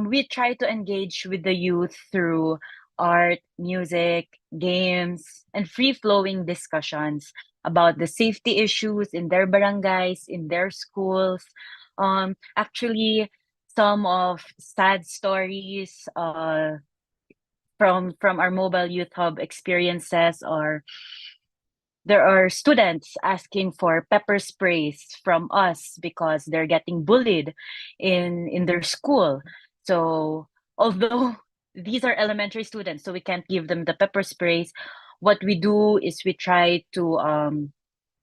we try to engage with the youth through art, music, games, and free-flowing discussions about the safety issues in their barangays, in their schools. Actually, some of sad stories from our mobile youth hub experiences are there are students asking for pepper sprays from us because they're getting bullied in their school. So although these are elementary students, so we can't give them the pepper sprays, what we do is we try to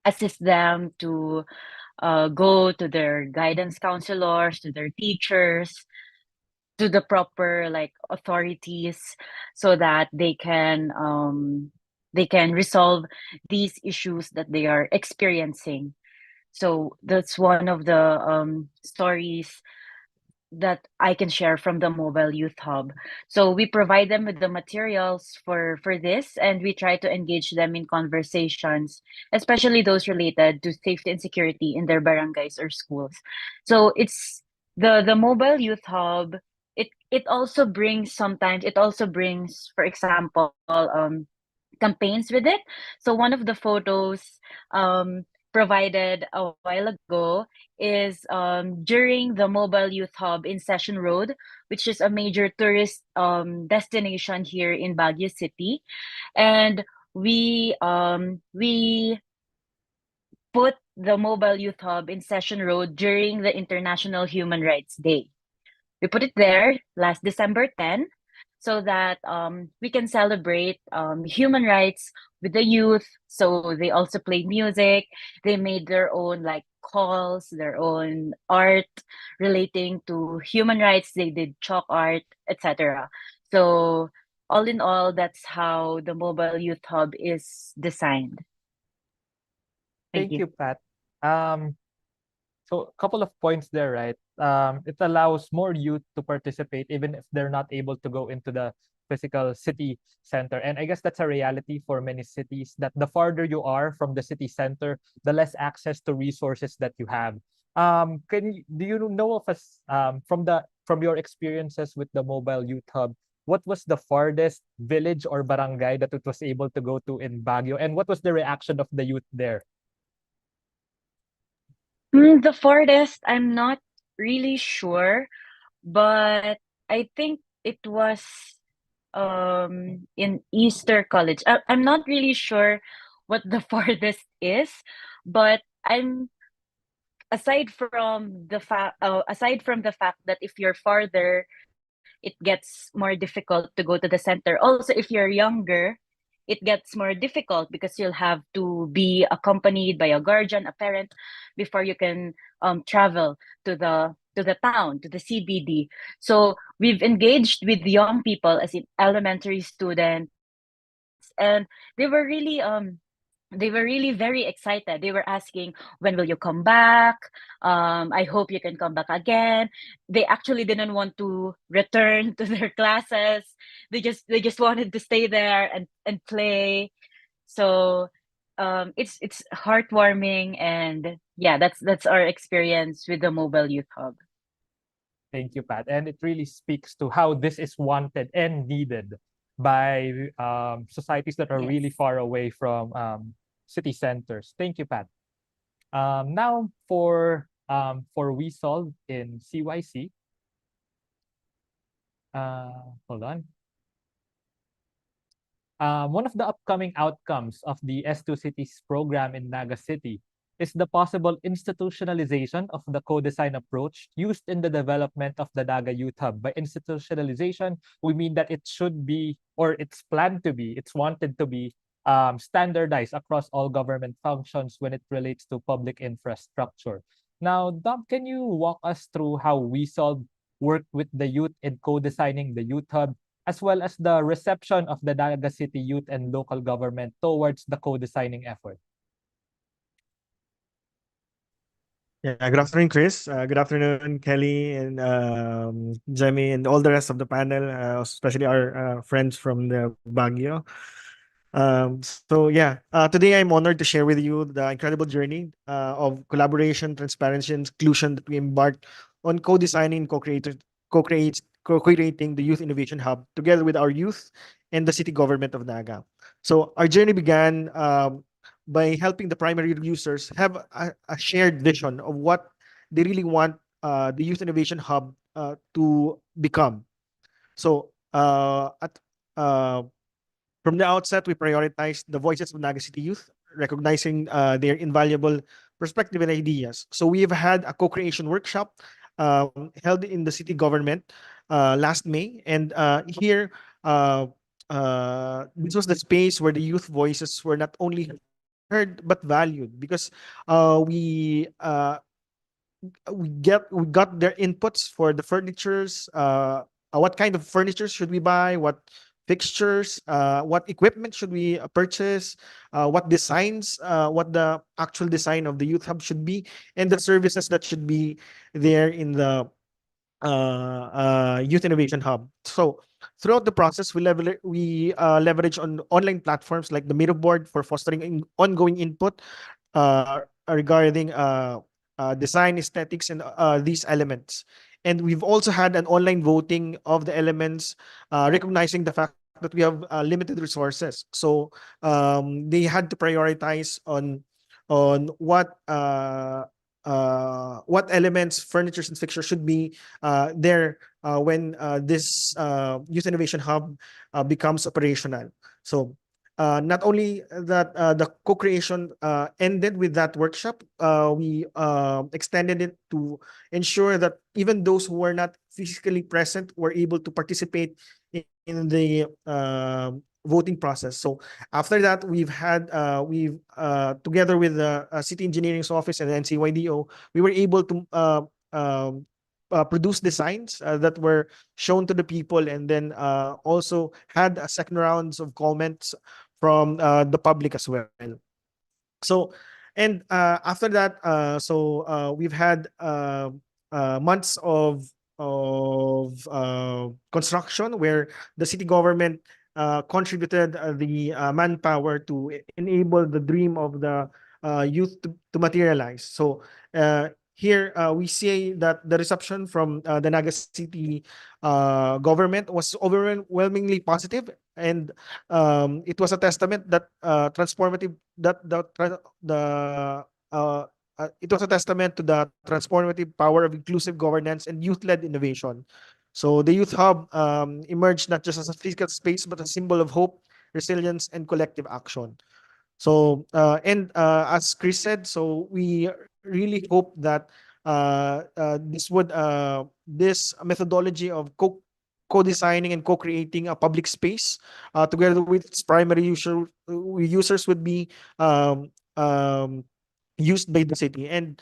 assist them to go to their guidance counselors, to their teachers, to the proper authorities, so that they can resolve these issues that they are experiencing. So that's one of the stories that I can share from the Mobile Youth Hub. So we provide them with the materials for this, and we try to engage them in conversations, especially those related to safety and security in their barangays or schools. So it's the Mobile Youth Hub. It also brings, for example, campaigns with it. So one of the photos provided a while ago is during the Mobile Youth Hub in Session Road, which is a major tourist destination here in Baguio City. And we put the Mobile Youth Hub in Session Road during the International Human Rights Day. We put it there last December 10, so that we can celebrate human rights with the youth. So they also played music. They made their own calls, their own art relating to human rights. They did chalk art, etc. So all in all, that's how the Mobile Youth Hub is designed. Thank Thank you. you, Pat. Um, So a couple of points there, right? It allows more youth to participate even if they're not able to go into the physical city center. And I guess that's a reality for many cities that the farther you are from the city center, the less access to resources that you have. Do you know of us from your experiences with the Mobile Youth Hub? What was the farthest village or barangay that it was able to go to in Baguio? And what was the reaction of the youth there? The farthest, I'm not really sure, but I think it was in Easter College. I'm not really sure what the farthest is, but I'm aside from the fact that if you're farther, it gets more difficult to go to the center. Also, if you're younger, it gets more difficult because you'll have to be accompanied by a guardian, a parent, before you can travel to the town, to the CBD. So we've engaged with young people, as in elementary students, and they were really very excited. They were asking, when will you come back? I hope you can come back again. They actually didn't want to return to their classes. They just wanted to stay there and play. So it's heartwarming, and yeah, that's our experience with the Mobile Youth Hub. Thank you, Pat. And it really speaks to how this is wanted and needed by societies that are really Yes. far away from city centers. Thank you, Pat. Now for We Solve in CYC. Hold on. One of the upcoming outcomes of the S²Cities program in Naga City is the possible institutionalization of the co-design approach used in the development of the Naga Youth Hub. By institutionalization, we mean that it should be, or it's planned to be, it's wanted to be standardized across all government functions when it relates to public infrastructure. Now, Dom, can you walk us through how We Solve worked with the youth in co-designing the Youth Hub, as well as the reception of the Naga City youth and local government towards the co-designing effort? Yeah, good afternoon, Chris. Good afternoon, Kelly and Jemmy and all the rest of the panel, especially our friends from the Baguio. Today I'm honored to share with you the incredible journey of collaboration, transparency, and inclusion that we embarked on co-designing, co-creating the Youth Innovation Hub together with our youth and the city government of Naga. So our journey began by helping the primary users have a shared vision of what they really want the Youth Innovation Hub to become. So at from the outset, we prioritized the voices of Naga City youth, recognizing their invaluable perspective and ideas. So we have had a co-creation workshop held in the city government last May, and here this was the space where the youth voices were not only heard but valued, because we got their inputs for the furnitures, what kind of furniture should we buy, what fixtures, what equipment should we purchase, what designs, what the actual design of the youth hub should be, and the services that should be there in the youth innovation hub. So throughout the process, we leverage on online platforms like the Miro board for fostering ongoing input regarding design, aesthetics, and these elements. And we've also had an online voting of the elements, recognizing the fact that we have limited resources. So they had to prioritize on what elements, furnitures, and fixtures should be there when this Youth Innovation Hub becomes operational. So not only that, the co-creation ended with that workshop, we extended it to ensure that even those who were not physically present were able to participate in the voting process. So after that, we've together with the City Engineering's office and the NCYDO, we were able to produce designs that were shown to the people, and then also had a second rounds of comments from the public as well. So, and after that, we've had months of construction where the city government contributed the manpower to enable the dream of the youth to materialize. So here we see that the reception from the Naga City government was overwhelmingly positive, and it was a testament that transformative that the it was a testament to the transformative power of inclusive governance and youth-led innovation. So the Youth Hub emerged not just as a physical space, but a symbol of hope, resilience, and collective action. So as Chris said, so we really hope that this methodology of co-designing and co-creating a public space together with its primary users would be um, um, used by the city. And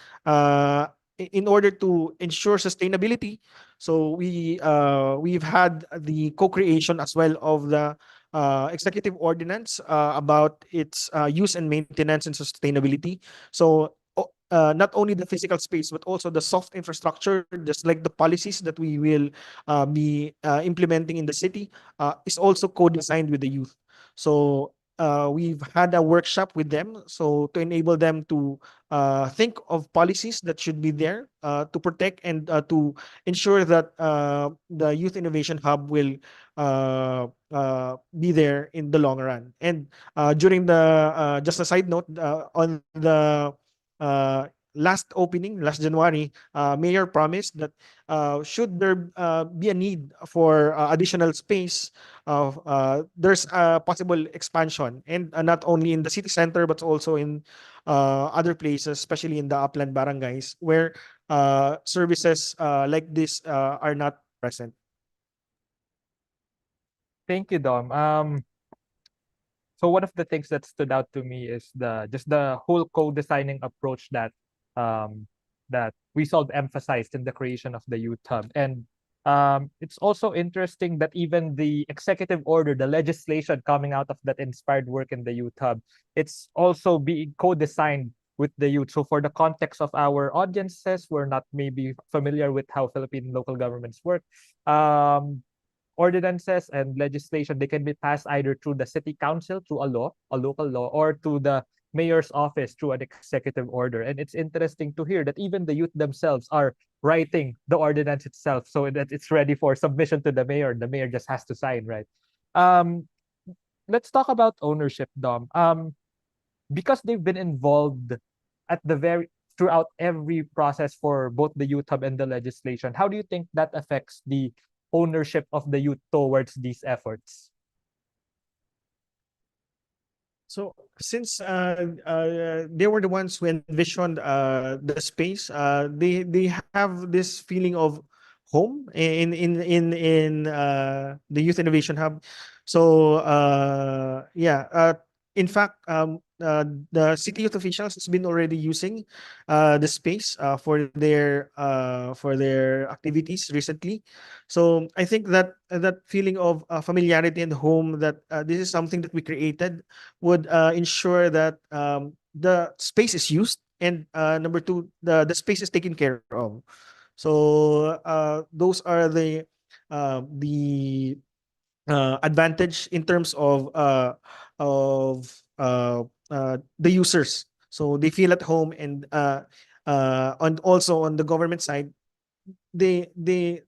in order to ensure sustainability, so we've had the co-creation as well of the executive ordinance about its use and maintenance and sustainability. So not only the physical space, but also the soft infrastructure, just like the policies that we will be implementing in the city, is also co-designed with the youth. So we've had a workshop with them, so to enable them to think of policies that should be there to protect and to ensure that the Youth Innovation Hub will be there in the long run. And during the just a side note, on the uh, last opening last January, Mayor promised that should there be a need for additional space, there's a possible expansion, and not only in the city center but also in other places, especially in the upland barangays where services like this are not present. Thank you, Dom. So one of the things that stood out to me is the whole co-designing approach um, that Resolve emphasized in the creation of the Youth Hub. And it's also interesting that even the executive order, the legislation coming out of that inspired work in the Youth Hub, it's also being co-designed with the youth. So for the context of our audiences, we're not maybe familiar with how Philippine local governments work. Ordinances and legislation, they can be passed either through the city council through a local law, or to the mayor's office through an executive order. And it's interesting to hear that even the youth themselves are writing the ordinance itself so that it's ready for submission to the mayor. The mayor just has to sign, right? Um, let's talk about ownership, Dom. Because they've been involved at the very throughout every process for both the Youth Hub and the legislation, how do you think that affects the ownership of the youth towards these efforts? So since they were the ones who envisioned the space, they have this feeling of home in the Youth Innovation Hub. So in fact, the city youth officials has been already using the space for their activities recently. So I think that that feeling of familiarity and home, that this is something that we created, would ensure that the space is used, and number two, the space is taken care of. So those are the advantage in terms of the users. So they feel at home, and also on the government side, we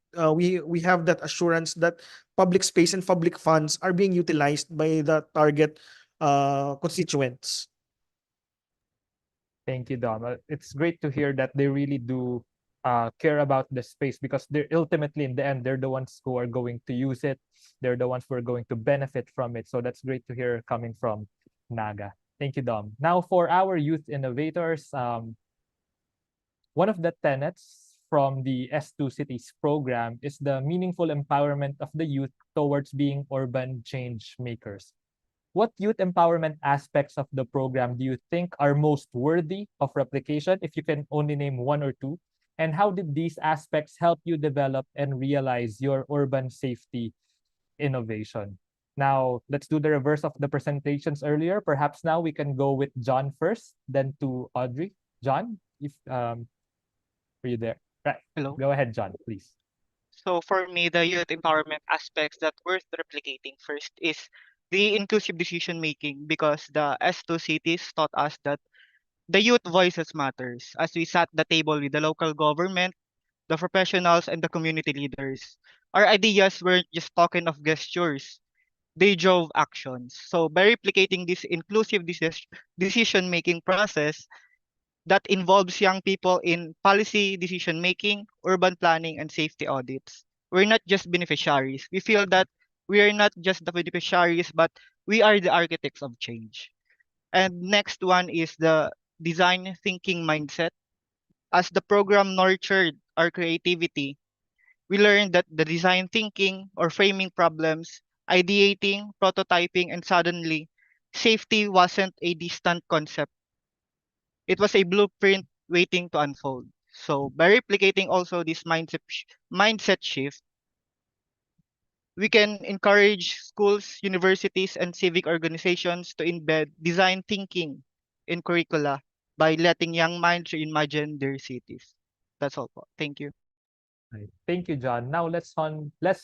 have that assurance that public space and public funds are being utilized by the target constituents. Thank you, Dom. It's great to hear that they really do care about the space, because they're ultimately, in the end, they're the ones who are going to use it. They're the ones who are going to benefit from it. So that's great to hear coming from Naga. Thank you, Dom. Now, for our youth innovators, one of the tenets from the S²Cities program is the meaningful empowerment of the youth towards being urban change makers. what youth empowerment aspects of the program do you think are most worthy of replication, if you can only name one or two? And how did these aspects help you develop and realize your urban safety innovation? Now, let's do the reverse of the presentations earlier. Perhaps now we can go with John first, then to Audrey. John, if are you there? Right. Hello. Go ahead, John, please. So for me, the youth empowerment aspects that worth replicating first is the inclusive decision making, because the S²Cities taught us that the youth voices matters. As we sat the table with the local government, the professionals, and the community leaders, our ideas weren't just talking of gestures. They drove actions. So by replicating this inclusive decision making process that involves young people in policy decision making, urban planning, and safety audits, we're not just beneficiaries. We feel that we are not just the beneficiaries, but we are the architects of change. And next one is the design thinking mindset. As the program nurtured our creativity, we learned that the design thinking or framing problems, ideating, prototyping, and suddenly, safety wasn't a distant concept. It was a blueprint waiting to unfold. So by replicating also this mindset shift, we can encourage schools, universities, and civic organizations to embed design thinking in curricula by letting young minds reimagine their cities. That's all po. Thank you. Right. Thank you, John. Now let's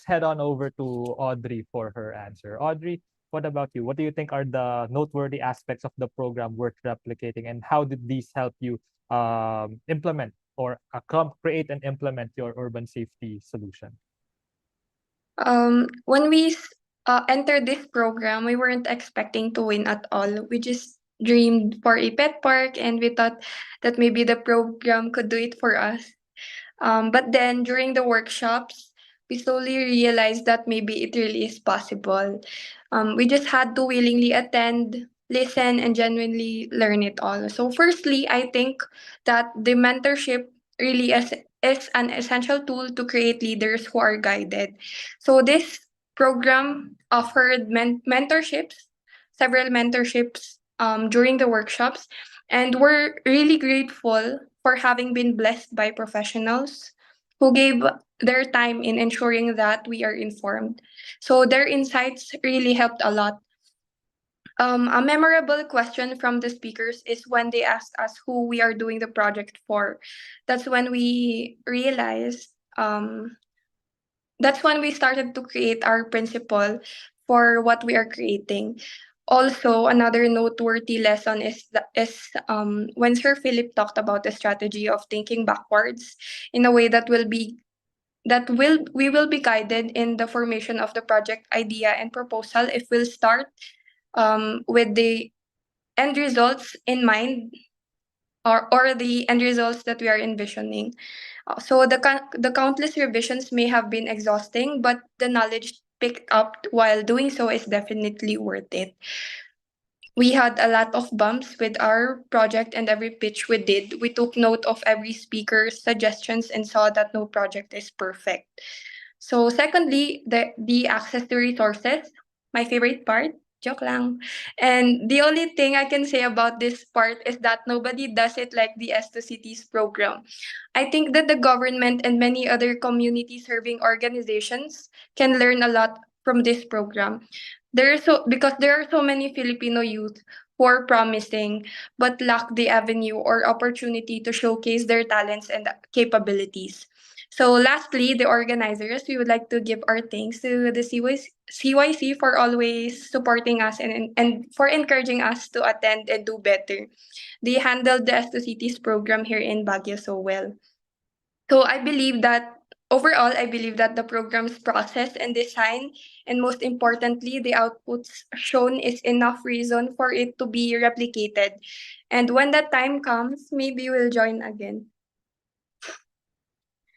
head on over to Audrey for her answer. Audrey, what about you? What do you think are the noteworthy aspects of the program worth replicating, and how did these help you implement or create and implement your urban safety solution? When we entered this program, we weren't expecting to win at all. We just dreamed for a pet park, and we thought that maybe the program could do it for us. But then during the workshops, we slowly realized that maybe it really is possible. We just had to willingly attend, listen, and genuinely learn it all. So, firstly, I think that the mentorship really is an essential tool to create leaders who are guided. So, this program offered mentorships, several mentorships during the workshops, and we're really grateful for having been blessed by professionals who gave their time in ensuring that we are informed. So their insights really helped a lot. A memorable question from the speakers is when they asked us who we are doing the project for. That's when we realized, that's when we started to create our principle for what we are creating. Also, another noteworthy lesson is when Sir Philip talked about the strategy of thinking backwards in a way that we will be guided in the formation of the project idea and proposal if we'll start with the end results in mind, or the end results that we are envisioning. So the countless revisions may have been exhausting, but the knowledge picked up while doing so is definitely worth it. We had a lot of bumps with our project, and every pitch we did, we took note of every speaker's suggestions and saw that no project is perfect. So secondly, the access to resources, my favorite part. Joke lang. And the only thing I can say about this part is that nobody does it like the S²Cities program. I think that the government and many other community serving organizations can learn a lot from this program. Because there are so many Filipino youth who are promising but lack the avenue or opportunity to showcase their talents and capabilities. So lastly, the organizers, we would like to give our thanks to the CYC for always supporting us and for encouraging us to attend and do better. They handled the S²Cities program here in Baguio so well. So I believe that the program's process and design, and most importantly, the outputs shown is enough reason for it to be replicated. And when that time comes, maybe we'll join again.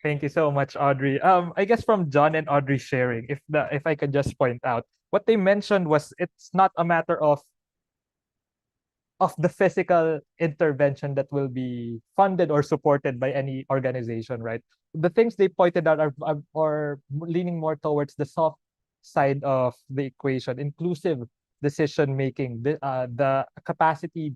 Thank you so much, Audrey. I guess from John and Audrey sharing, if I could just point out, what they mentioned was it's not a matter of the physical intervention that will be funded or supported by any organization, right? The things they pointed out are leaning more towards the soft side of the equation, inclusive decision making, the capacity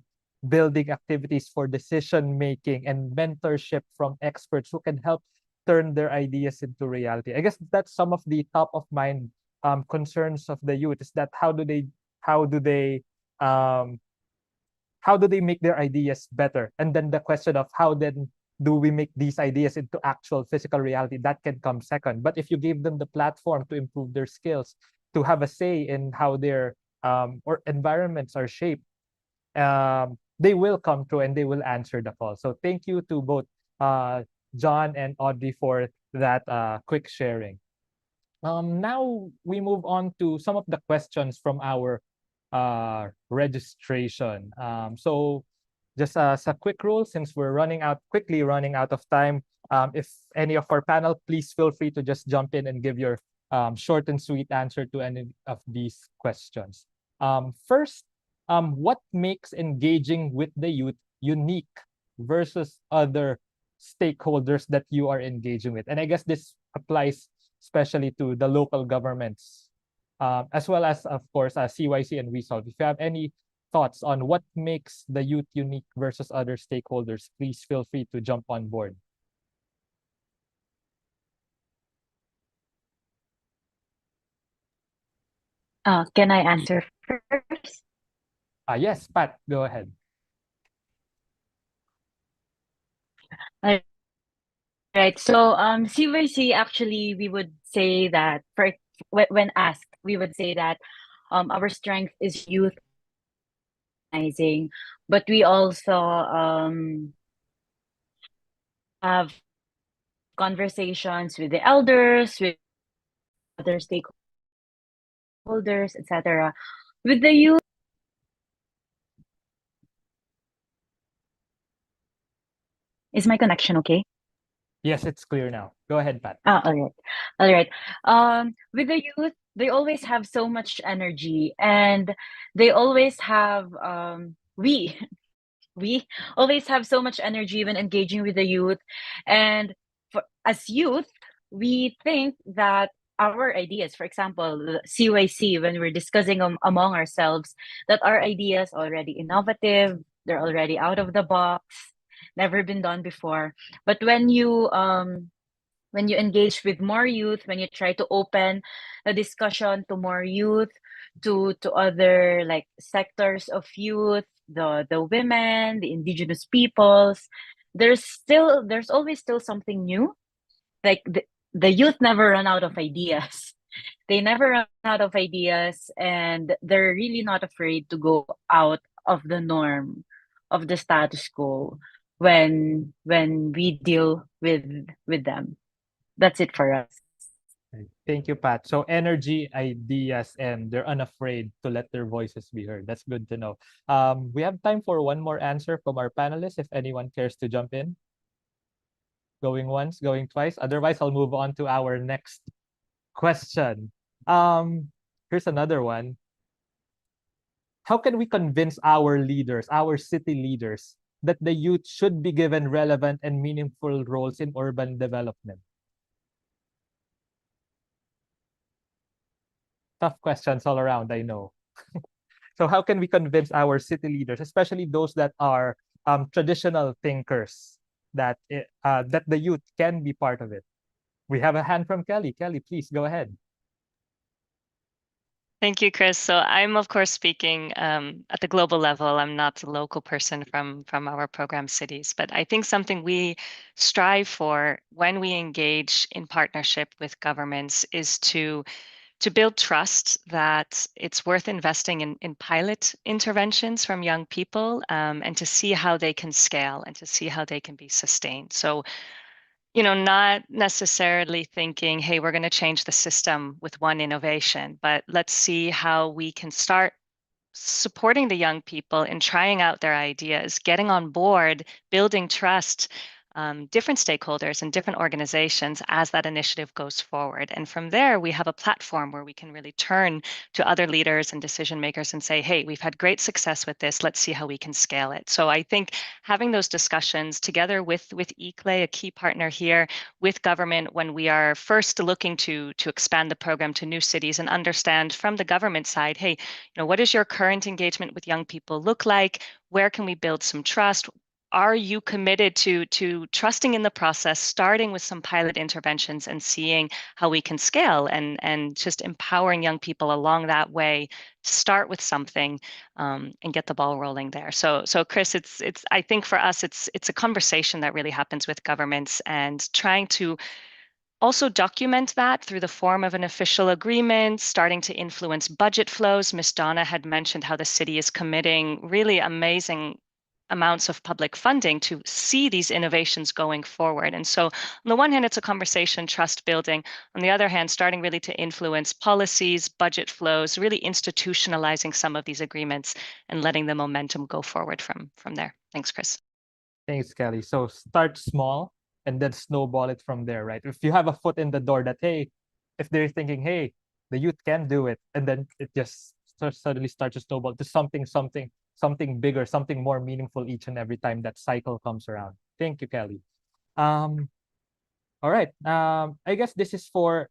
building activities for decision making and mentorship from experts who can help turn their ideas into reality. I guess that's some of the top of mind concerns of the youth, is that how do they um, how do they make their ideas better? And then the question of how then do we make these ideas into actual physical reality, that can come second. But if you give them the platform to improve their skills, to have a say in how their or environments are shaped, they will come through and they will answer the call. So thank you to both John and Audrey for that quick sharing. Now we move on to some of the questions from our registration. So just as a quick rule, since we're quickly running out of time, if any of our panel, please feel free to just jump in and give your short and sweet answer to any of these questions. First, what makes engaging with the youth unique versus other stakeholders that you are engaging with? And I guess this applies especially to the local governments, as well as, of course, CYC and WeSolve. If you have any thoughts on what makes the youth unique versus other stakeholders, please feel free to jump on board. Can I answer first? Yes, Pat, go ahead. Right. So CYC, actually, we would say that when asked, we would say that our strength is youth organizing, but we also have conversations with the elders, with other stakeholders, etc. With the youth, is my connection okay? Yes, it's clear now. Go ahead, Pat. All right. All right. With the youth, they always have so much energy, and they always have we always have so much energy when engaging with the youth. And as youth, we think that our ideas, for example, the CYC, when we're discussing among ourselves, that our ideas already innovative, they're already out of the box, never been done before. But when you engage with more youth, when you try to open a discussion to more youth, to other like sectors of youth, the women, the indigenous peoples, there's always still something new. Like the youth never run out of ideas. They never run out of ideas, and they're really not afraid to go out of the norm, of the status quo, when we deal with them. That's it for us. Thank you, Pat. So energy, ideas, and they're unafraid to let their voices be heard. That's good to know. We have time for one more answer from our panelists, if anyone cares to jump in. Going once, going twice. Otherwise, I'll move on to our next question. Here's another one. How can we convince our leaders, our city leaders, that the youth should be given relevant and meaningful roles in urban development? Tough questions all around, I know. So how can we convince our city leaders, especially those that are traditional thinkers, that that the youth can be part of it? We have a hand from Kelly. Kelly, please go ahead. Thank you, Chris. So I'm, of course, speaking at the global level. I'm not a local person from our program cities, but I think something we strive for when we engage in partnership with governments is to build trust that it's worth investing in pilot interventions from young people, and to see how they can scale and to see how they can be sustained. So, not necessarily thinking, hey, we're going to change the system with one innovation, but let's see how we can start supporting the young people in trying out their ideas, getting on board, building trust, different stakeholders and different organizations as that initiative goes forward. And from there, we have a platform where we can really turn to other leaders and decision makers and say, hey, we've had great success with this. Let's see how we can scale it. So I think having those discussions together with ICLEI, a key partner here, with government when we are first looking to expand the program to new cities and understand from the government side, hey, what does your current engagement with young people look like? Where can we build some trust? Are you committed to trusting in the process, starting with some pilot interventions and seeing how we can scale and just empowering young people along that way, start with something and get the ball rolling there. So Chris, it's I think for us it's a conversation that really happens with governments and trying to also document that through the form of an official agreement, starting to influence budget flows. Ms. Donna had mentioned how the city is committing really amazing amounts of public funding to see these innovations going forward. And so on the one hand, it's a conversation, trust building. On the other hand, starting really to influence policies, budget flows, really institutionalizing some of these agreements and letting the momentum go forward from there. Thanks, Chris. Thanks, Kelly. So start small and then snowball it from there, right? If you have a foot in the door that, hey, if they're thinking, hey, the youth can do it, and then it just suddenly starts to snowball to something bigger, something more meaningful each and every time that cycle comes around. Thank you, Kelly. All right. I guess this is for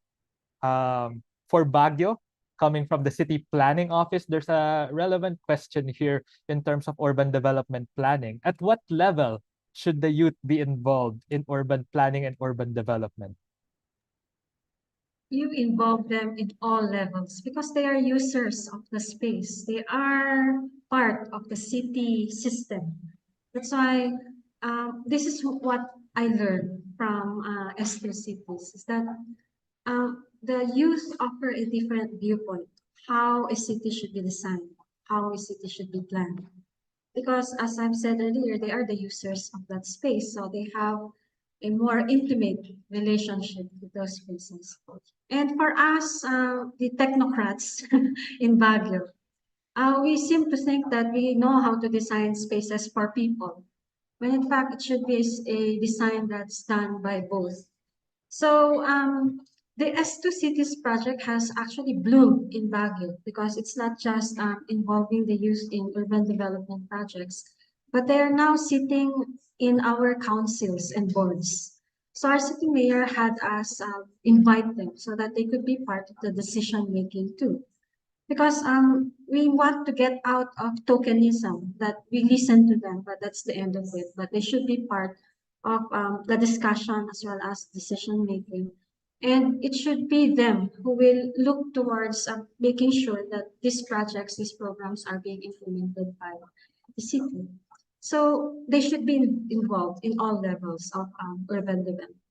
Baguio, coming from the city planning office. There's a relevant question here in terms of urban development planning. At what level should the youth be involved in urban planning and urban development? You involve them in all levels because they are users of the space. They are part of the city system. That's why this is what I learned from S²Cities is that the youth offer a different viewpoint, how a city should be designed, how a city should be planned. Because as I've said earlier, they are the users of that space, so they have a more intimate relationship with those spaces. And for us, the technocrats in Baguio, we seem to think that we know how to design spaces for people, when in fact it should be a design that's done by both. So the S²Cities project has actually bloomed in Baguio because it's not just involving the youth in urban development projects, but they are now sitting in our councils and boards. So our city mayor had us invite them so that they could be part of the decision making too. Because we want to get out of tokenism, that we listen to them, but that's the end of it. But they should be part of the discussion as well as decision making. And it should be them who will look towards making sure that these projects, these programs are being implemented by the city. So they should be involved in all levels of urban development.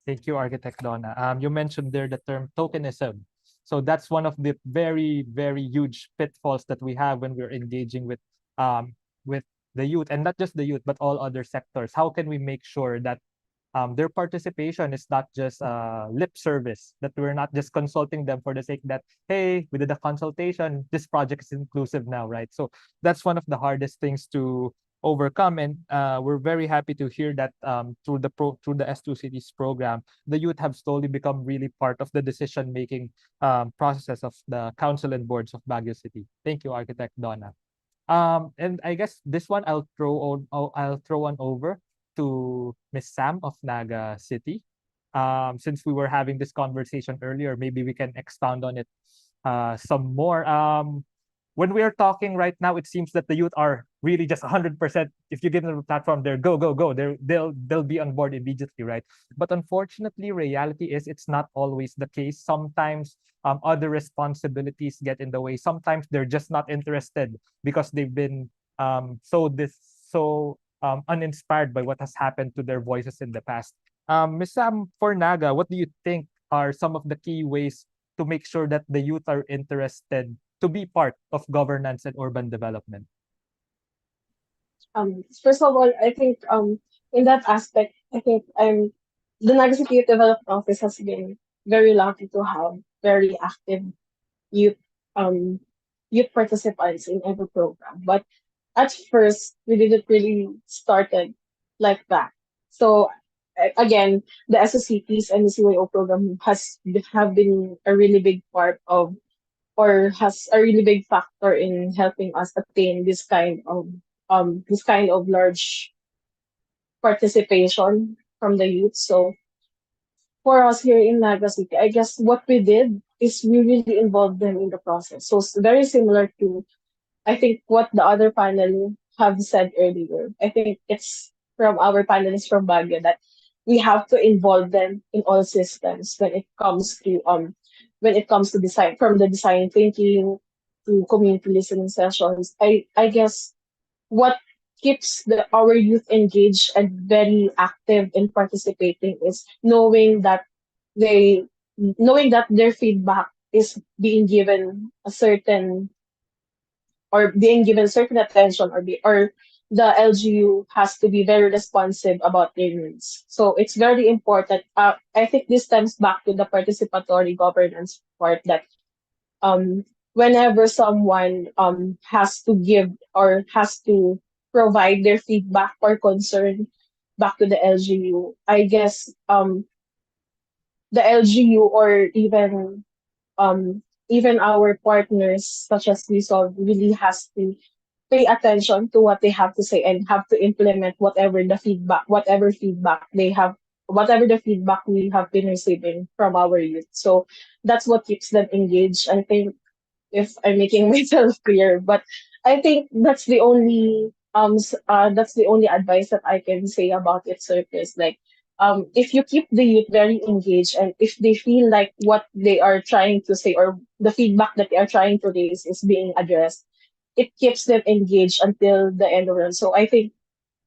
Thank you, Architect Donna. You mentioned there the term tokenism. So that's one of the very, very huge pitfalls that we have when we're engaging with the youth, and not just the youth, but all other sectors. How can we make sure that their participation is not just lip service, that we're not just consulting them for the sake that, hey, we did a consultation, this project is inclusive now, right? So that's one of the hardest things to overcome, and we're very happy to hear that through the S²Cities program, the youth have slowly become really part of the decision making processes of the council and boards of Baguio City. Thank you, Architect Donna. And I guess this one I'll throw on over to Miss Sam of Naga City. Since we were having this conversation earlier, maybe we can expound on it some more. When we are talking right now, it seems that the youth are really just 100%. If you give them a platform, they're go, go, go. They'll be on board immediately, right? But unfortunately, reality is it's not always the case. Sometimes other responsibilities get in the way. Sometimes they're just not interested because they've been so uninspired by what has happened to their voices in the past. Ms. Sam, for Naga, what do you think are some of the key ways to make sure that the youth are interested to be part of governance and urban development? First of all, I think in that aspect, I think the Naga City Youth Development Office has been very lucky to have very active youth youth participants in every program. But at first, we didn't really started like that. So again, the S²Cities and the CYO program have been a really big part of, or has a really big factor in helping us attain this kind of large participation from the youth. So for us here in Naga City, I guess what we did is we really involved them in the process. So it's very similar to, I think, what the other panel have said earlier. I think it's from our panelists from Baguio that we have to involve them in all systems when it comes to design, from the design thinking to community listening sessions. I guess what keeps our youth engaged and very active in participating is they knowing that their feedback is being given a certain, or being given certain attention, or the LGU has to be very responsive about their needs. So it's very important. I think this stems back to the participatory governance part, that um, whenever someone has to give or has to provide their feedback or concern back to the LGU, I guess the LGU, or even our partners such as Resolve, really has to pay attention to what they have to say and have to implement whatever the feedback we have been receiving from our youth. So that's what keeps them engaged. I think, if I'm making myself clear, but I think that's the only advice that I can say about it, Circus. Like, if you keep the youth very engaged, and if they feel like what they are trying to say, or the feedback that they are trying to raise, is being addressed, it keeps them engaged until the end of it. So I think,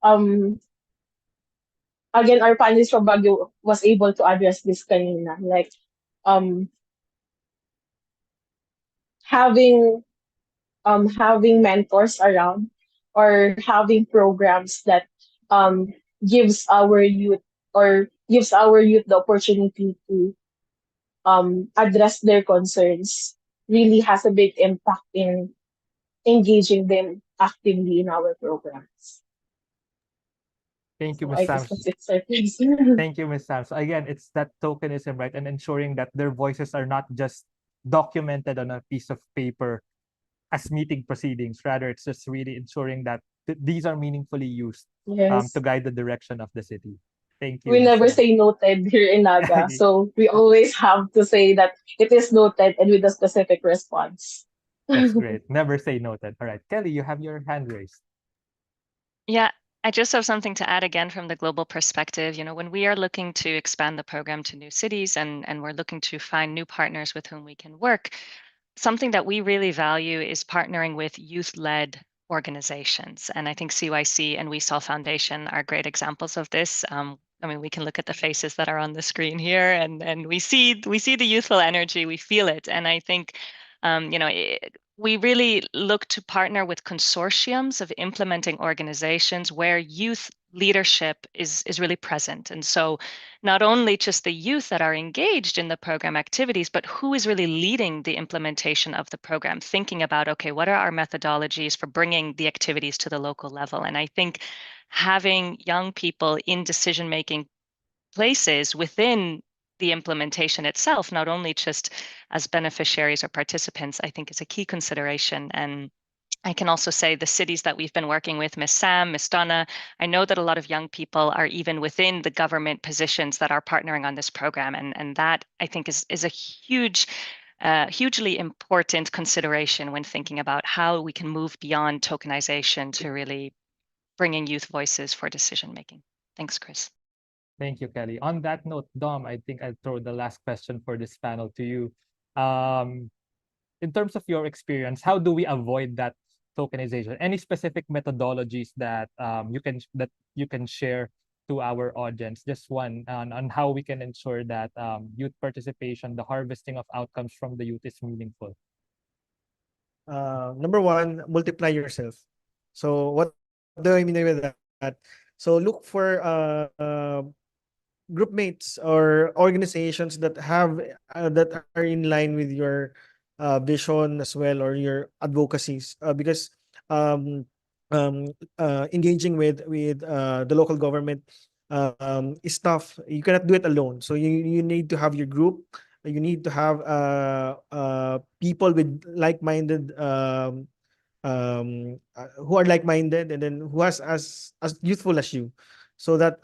um again, our panelists from Baguio was able to address this kanina, like, um having having mentors around, or having programs that um gives our youth the opportunity to address their concerns, really has a big impact in engaging them actively in our programs. Thank you, So Ms. I guess Sams. that's it, sir. Please. Thank you, Ms. Sams. Again, it's that tokenism, right? And ensuring that their voices are not just documented on a piece of paper as meeting proceedings. Rather, it's just really ensuring that these are meaningfully used to Yes. guide the direction of the city. Thank you, We Ms. never Sams. say noted here in Naga, so we always have to say that it is noted and with a specific response. That's great. Never say noted. All right, Kelly, you have your hand raised. Yeah, I just have something to add again from the global perspective. You know, when we are looking to expand the program to new cities, and we're looking to find new partners with whom we can work, something that we really value is partnering with youth-led organizations. And I think CYC and We Saw Foundation are great examples of this. I mean, we can look at the faces that are on the screen here, and we see the youthful energy, we feel it. And I think, we really look to partner with consortiums of implementing organizations where youth leadership is really present. And so not only just the youth that are engaged in the program activities, but who is really leading the implementation of the program, thinking about, okay, what are our methodologies for bringing the activities to the local level? And I think having young people in decision-making places within the implementation itself, not only just as beneficiaries or participants, I think is a key consideration. And I can also say the cities that we've been working with, Miss Sam, Miss Donna, I know that a lot of young people are even within the government positions that are partnering on this program. And that, I think, is a hugely important consideration when thinking about how we can move beyond tokenization to really bringing youth voices for decision making. Thanks, Chris. Thank you, Kelly. On that note, Dom, I think I'll throw the last question for this panel to you. Um, in terms of your experience, how do we avoid that tokenization? Any specific methodologies that you can share to our audience? Just one on how we can ensure that youth participation, the harvesting of outcomes from the youth, is meaningful. Number one, multiply yourself. So what do I mean by that? So look for group mates or organizations that are in line with your vision as well, or your advocacies, because um, engaging with the local government is tough. You cannot do it alone. So you need to have your group. You need to have people with like-minded who are like-minded, and then who has as youthful as you, so that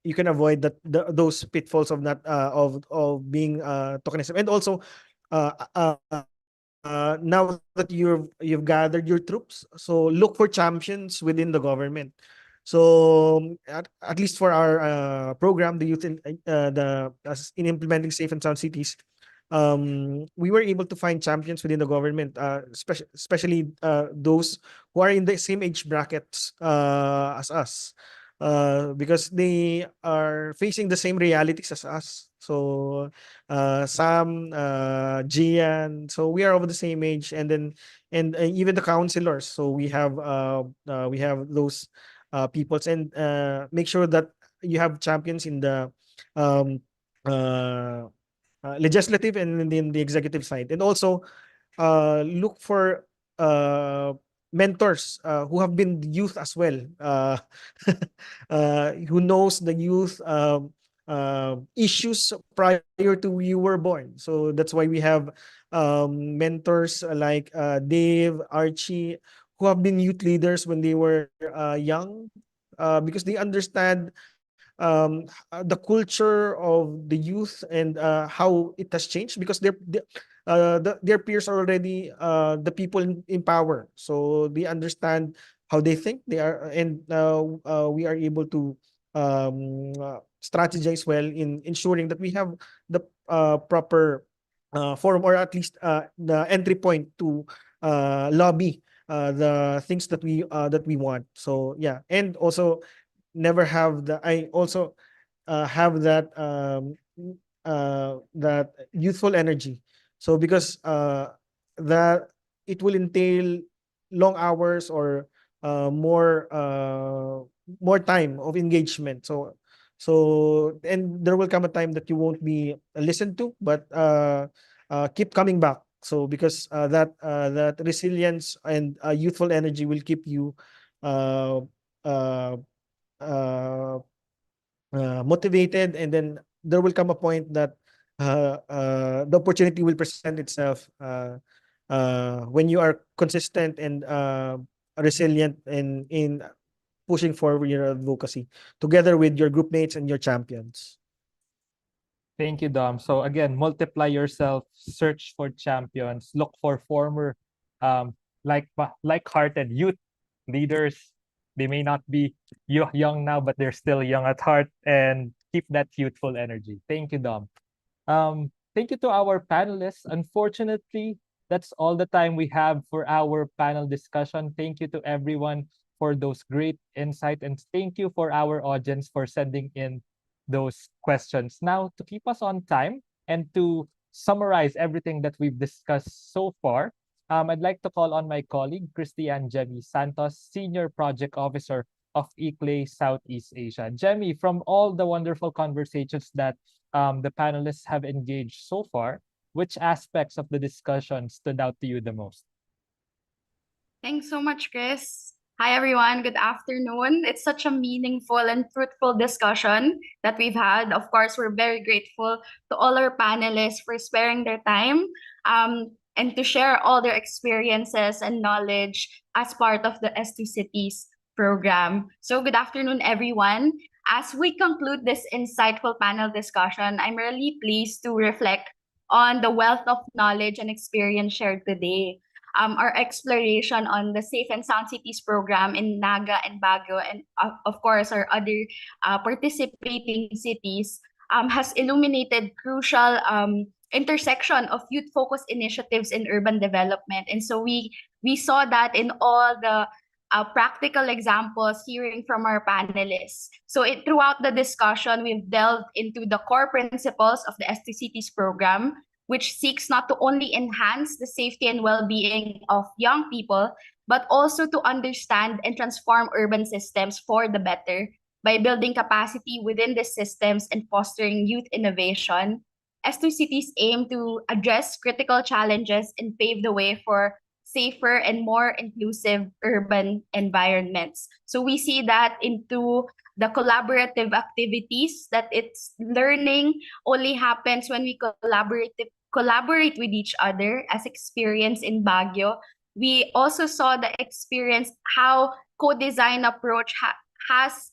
you can avoid those pitfalls of not of being tokenism. And also now that you've gathered your troops, so look for champions within the government. So at least for our program, the youth in the as in implementing safe and sound cities, we were able to find champions within the government, especially those who are in the same age brackets as us, because they are facing the same realities as us. So Sam, Gian, so we are over the same age, and then even the counselors. So we have those peoples, and make sure that you have champions in the um, uh, legislative and in the executive side, and also look for uh, mentors who have been youth as well, who knows the youth issues prior to you were born. So that's why we have mentors like Dave, Archie, who have been youth leaders when they were young, because they understand the culture of the youth, and how it has changed, because their peers are already the people in power, so they understand how they think they are, and we are able to strategize well in ensuring that we have the proper forum, or at least the entry point to lobby the things that we want. So yeah, and also never have the I also have that youthful energy. So because that it will entail long hours, or more time of engagement. And there will come a time that you won't be listened to, but keep coming back. So because that resilience and youthful energy will keep you uh, uh, uh, motivated, and then there will come a point that the opportunity will present itself when you are consistent and resilient in pushing forward your advocacy together with your group mates and your champions. Thank you, Dom. So again, multiply yourself, search for champions, look for former like-hearted youth leaders. They may not be young now, but they're still young at heart, and keep that youthful energy. Thank you, Dom. Thank you to our panelists. Unfortunately, that's all the time we have for our panel discussion. Thank you to everyone for those great insight, and thank you for our audience for sending in those questions. Now, to keep us on time and to summarize everything that we've discussed so far, I'd like to call on my colleague, Christiane Jemmy Santos, Senior Project Officer of ICLEI Southeast Asia. Jemmy, from all the wonderful conversations that the panelists have engaged so far, which aspects of the discussion stood out to you the most? Thanks so much, Chris. Hi, everyone. Good afternoon. It's such a meaningful and fruitful discussion that we've had. Of course, we're very grateful to all our panelists for sparing their time and to share all their experiences and knowledge as part of the S²Cities program. So good afternoon, everyone. As we conclude this insightful panel discussion, I'm really pleased to reflect on the wealth of knowledge and experience shared today. Our exploration on the Safe and Sound Cities program in Naga and Baguio, and of course our other participating cities, has illuminated crucial intersection of youth-focused initiatives in urban development. And so we saw that in all the practical examples hearing from our panelists. So throughout the discussion, we've delved into the core principles of the S²Cities program, which seeks not to only enhance the safety and well-being of young people, but also to understand and transform urban systems for the better by building capacity within the systems and fostering youth innovation. S²Cities aim to address critical challenges and pave the way for safer and more inclusive urban environments. So we see that into the collaborative activities, that it's learning only happens when we collaborate with each other, as experienced in Baguio. We also saw the experience how co-design approach has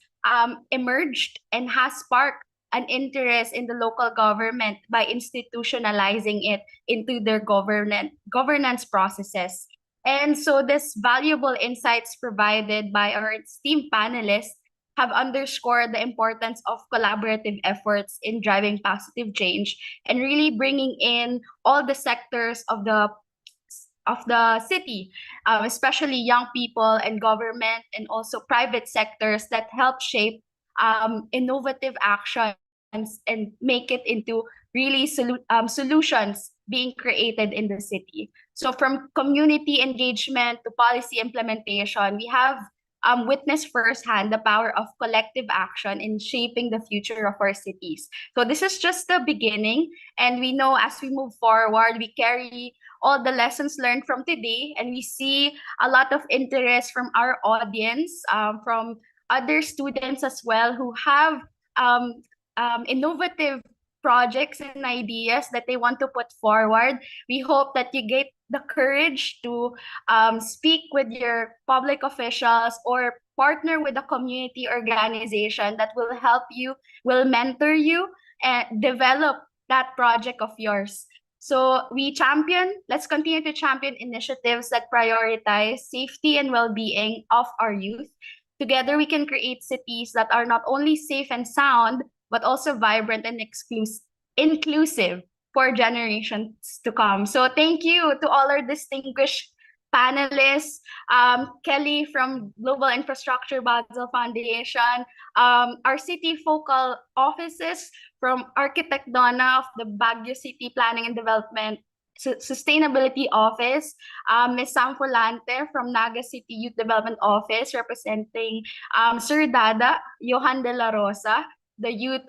emerged and has sparked an interest in the local government by institutionalizing it into their governance processes. And so this valuable insights provided by our esteemed panelists have underscored the importance of collaborative efforts in driving positive change and really bringing in all the sectors of the city, especially young people and government and also private sectors that help shape innovative actions and make it into really solutions being created in the city. So from community engagement to policy implementation, we have witnessed firsthand the power of collective action in shaping the future of our cities. So this is just the beginning, and we know as we move forward, we carry all the lessons learned from today, and we see a lot of interest from our audience, from other students as well who have innovative projects and ideas that they want to put forward. We hope that you get the courage to speak with your public officials or partner with a community organization that will help you, will mentor you, and develop that project of yours. So let's continue to champion initiatives that prioritize safety and well-being of our youth. Together, we can create cities that are not only safe and sound, but also vibrant and inclusive for generations to come. So thank you to all our distinguished panelists, Kelly from Global Infrastructure Basel Foundation, our city focal offices from Architect Donna of the Baguio City Planning and Development Sustainability Office, Ms. Sam Fulante from Naga City Youth Development Office, representing Sir Dada, Johan de la Rosa, the youth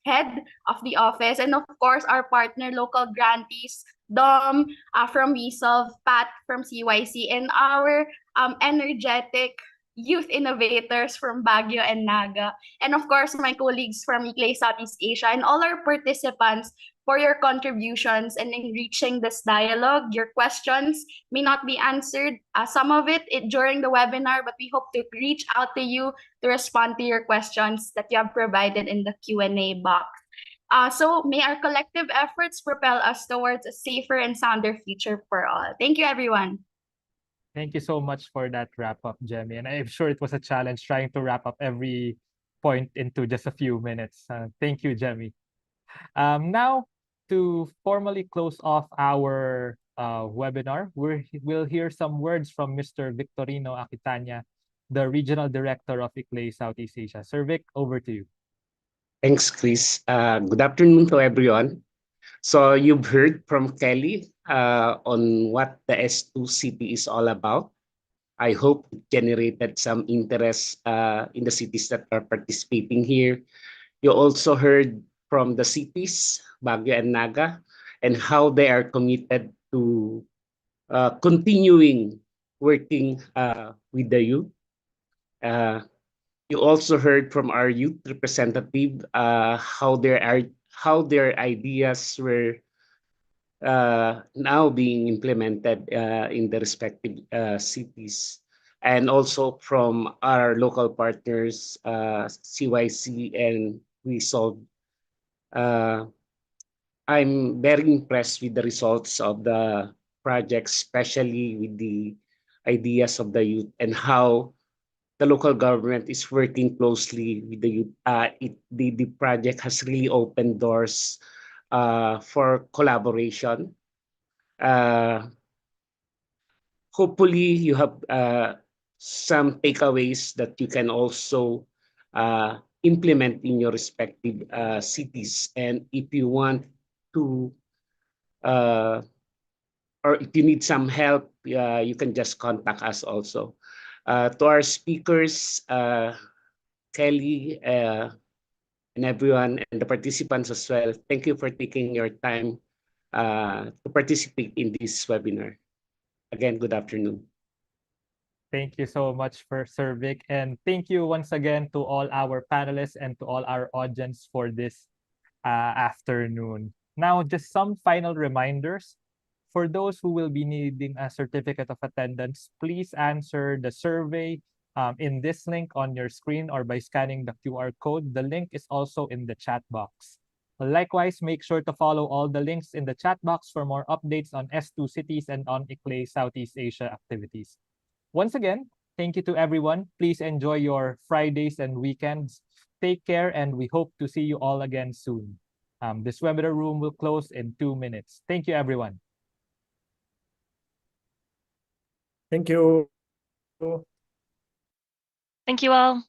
head of the office, and of course our partner local grantees, Dom from WeSolve, Pat from CYC, and our energetic youth innovators from Baguio and Naga, and of course my colleagues from ICLEI Southeast Asia, and all our participants for your contributions and enriching this dialogue. Your questions may not be answered, some of it during the webinar, but we hope to reach out to you to respond to your questions that you have provided in the Q&A box. So may our collective efforts propel us towards a safer and sounder future for all. Thank you, everyone. Thank you so much for that wrap-up, Jemmy. And I'm sure it was a challenge trying to wrap up every point into just a few minutes. Thank you, Jemmy. Now, to formally close off our webinar, we'll hear some words from Mr. Victorino Aquitania, the Regional Director of ICLEI Southeast Asia. Sir Vic, over to you. Thanks, Chris. Good afternoon to everyone. So you've heard from Kelly on what the S²City is all about. I hope it generated some interest in the cities that are participating here. You also heard from the cities, Baguio and Naga, and how they are committed to continuing working with the youth. You also heard from our youth representative how their ideas were now being implemented in the respective cities, and also from our local partners, CYC and WeSolve. I'm very impressed with the results of the project, especially with the ideas of the youth and how the local government is working closely with the youth. The project has really opened doors for collaboration. Hopefully, you have some takeaways that you can also implement in your respective cities. And if you want to, or if you need some help, you can just contact us also. To our speakers, Kelly, and everyone, and the participants as well, thank you for taking your time to participate in this webinar. Again, good afternoon. Thank you so much for Sir Vic, and thank you once again to all our panelists and to all our audience for this afternoon. Now, just some final reminders. For those who will be needing a certificate of attendance, please answer the survey in this link on your screen or by scanning the QR code. The link is also in the chat box. Likewise, make sure to follow all the links in the chat box for more updates on S²Cities and on ICLEI Southeast Asia activities. Once again, thank you to everyone. Please enjoy your Fridays and weekends. Take care, and we hope to see you all again soon. This webinar room will close in 2 minutes. Thank you, everyone. Thank you. Thank you all.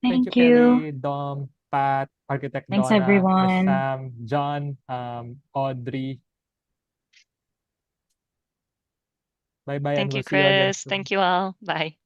Thank you, Thank you. Kelly, Dom, Pat, Architect Thanks, Donna, Miss everyone. Sam, John, Audrey. Bye-bye, and Thank you, we'll see you again Chris. soon. Thank you all. Bye.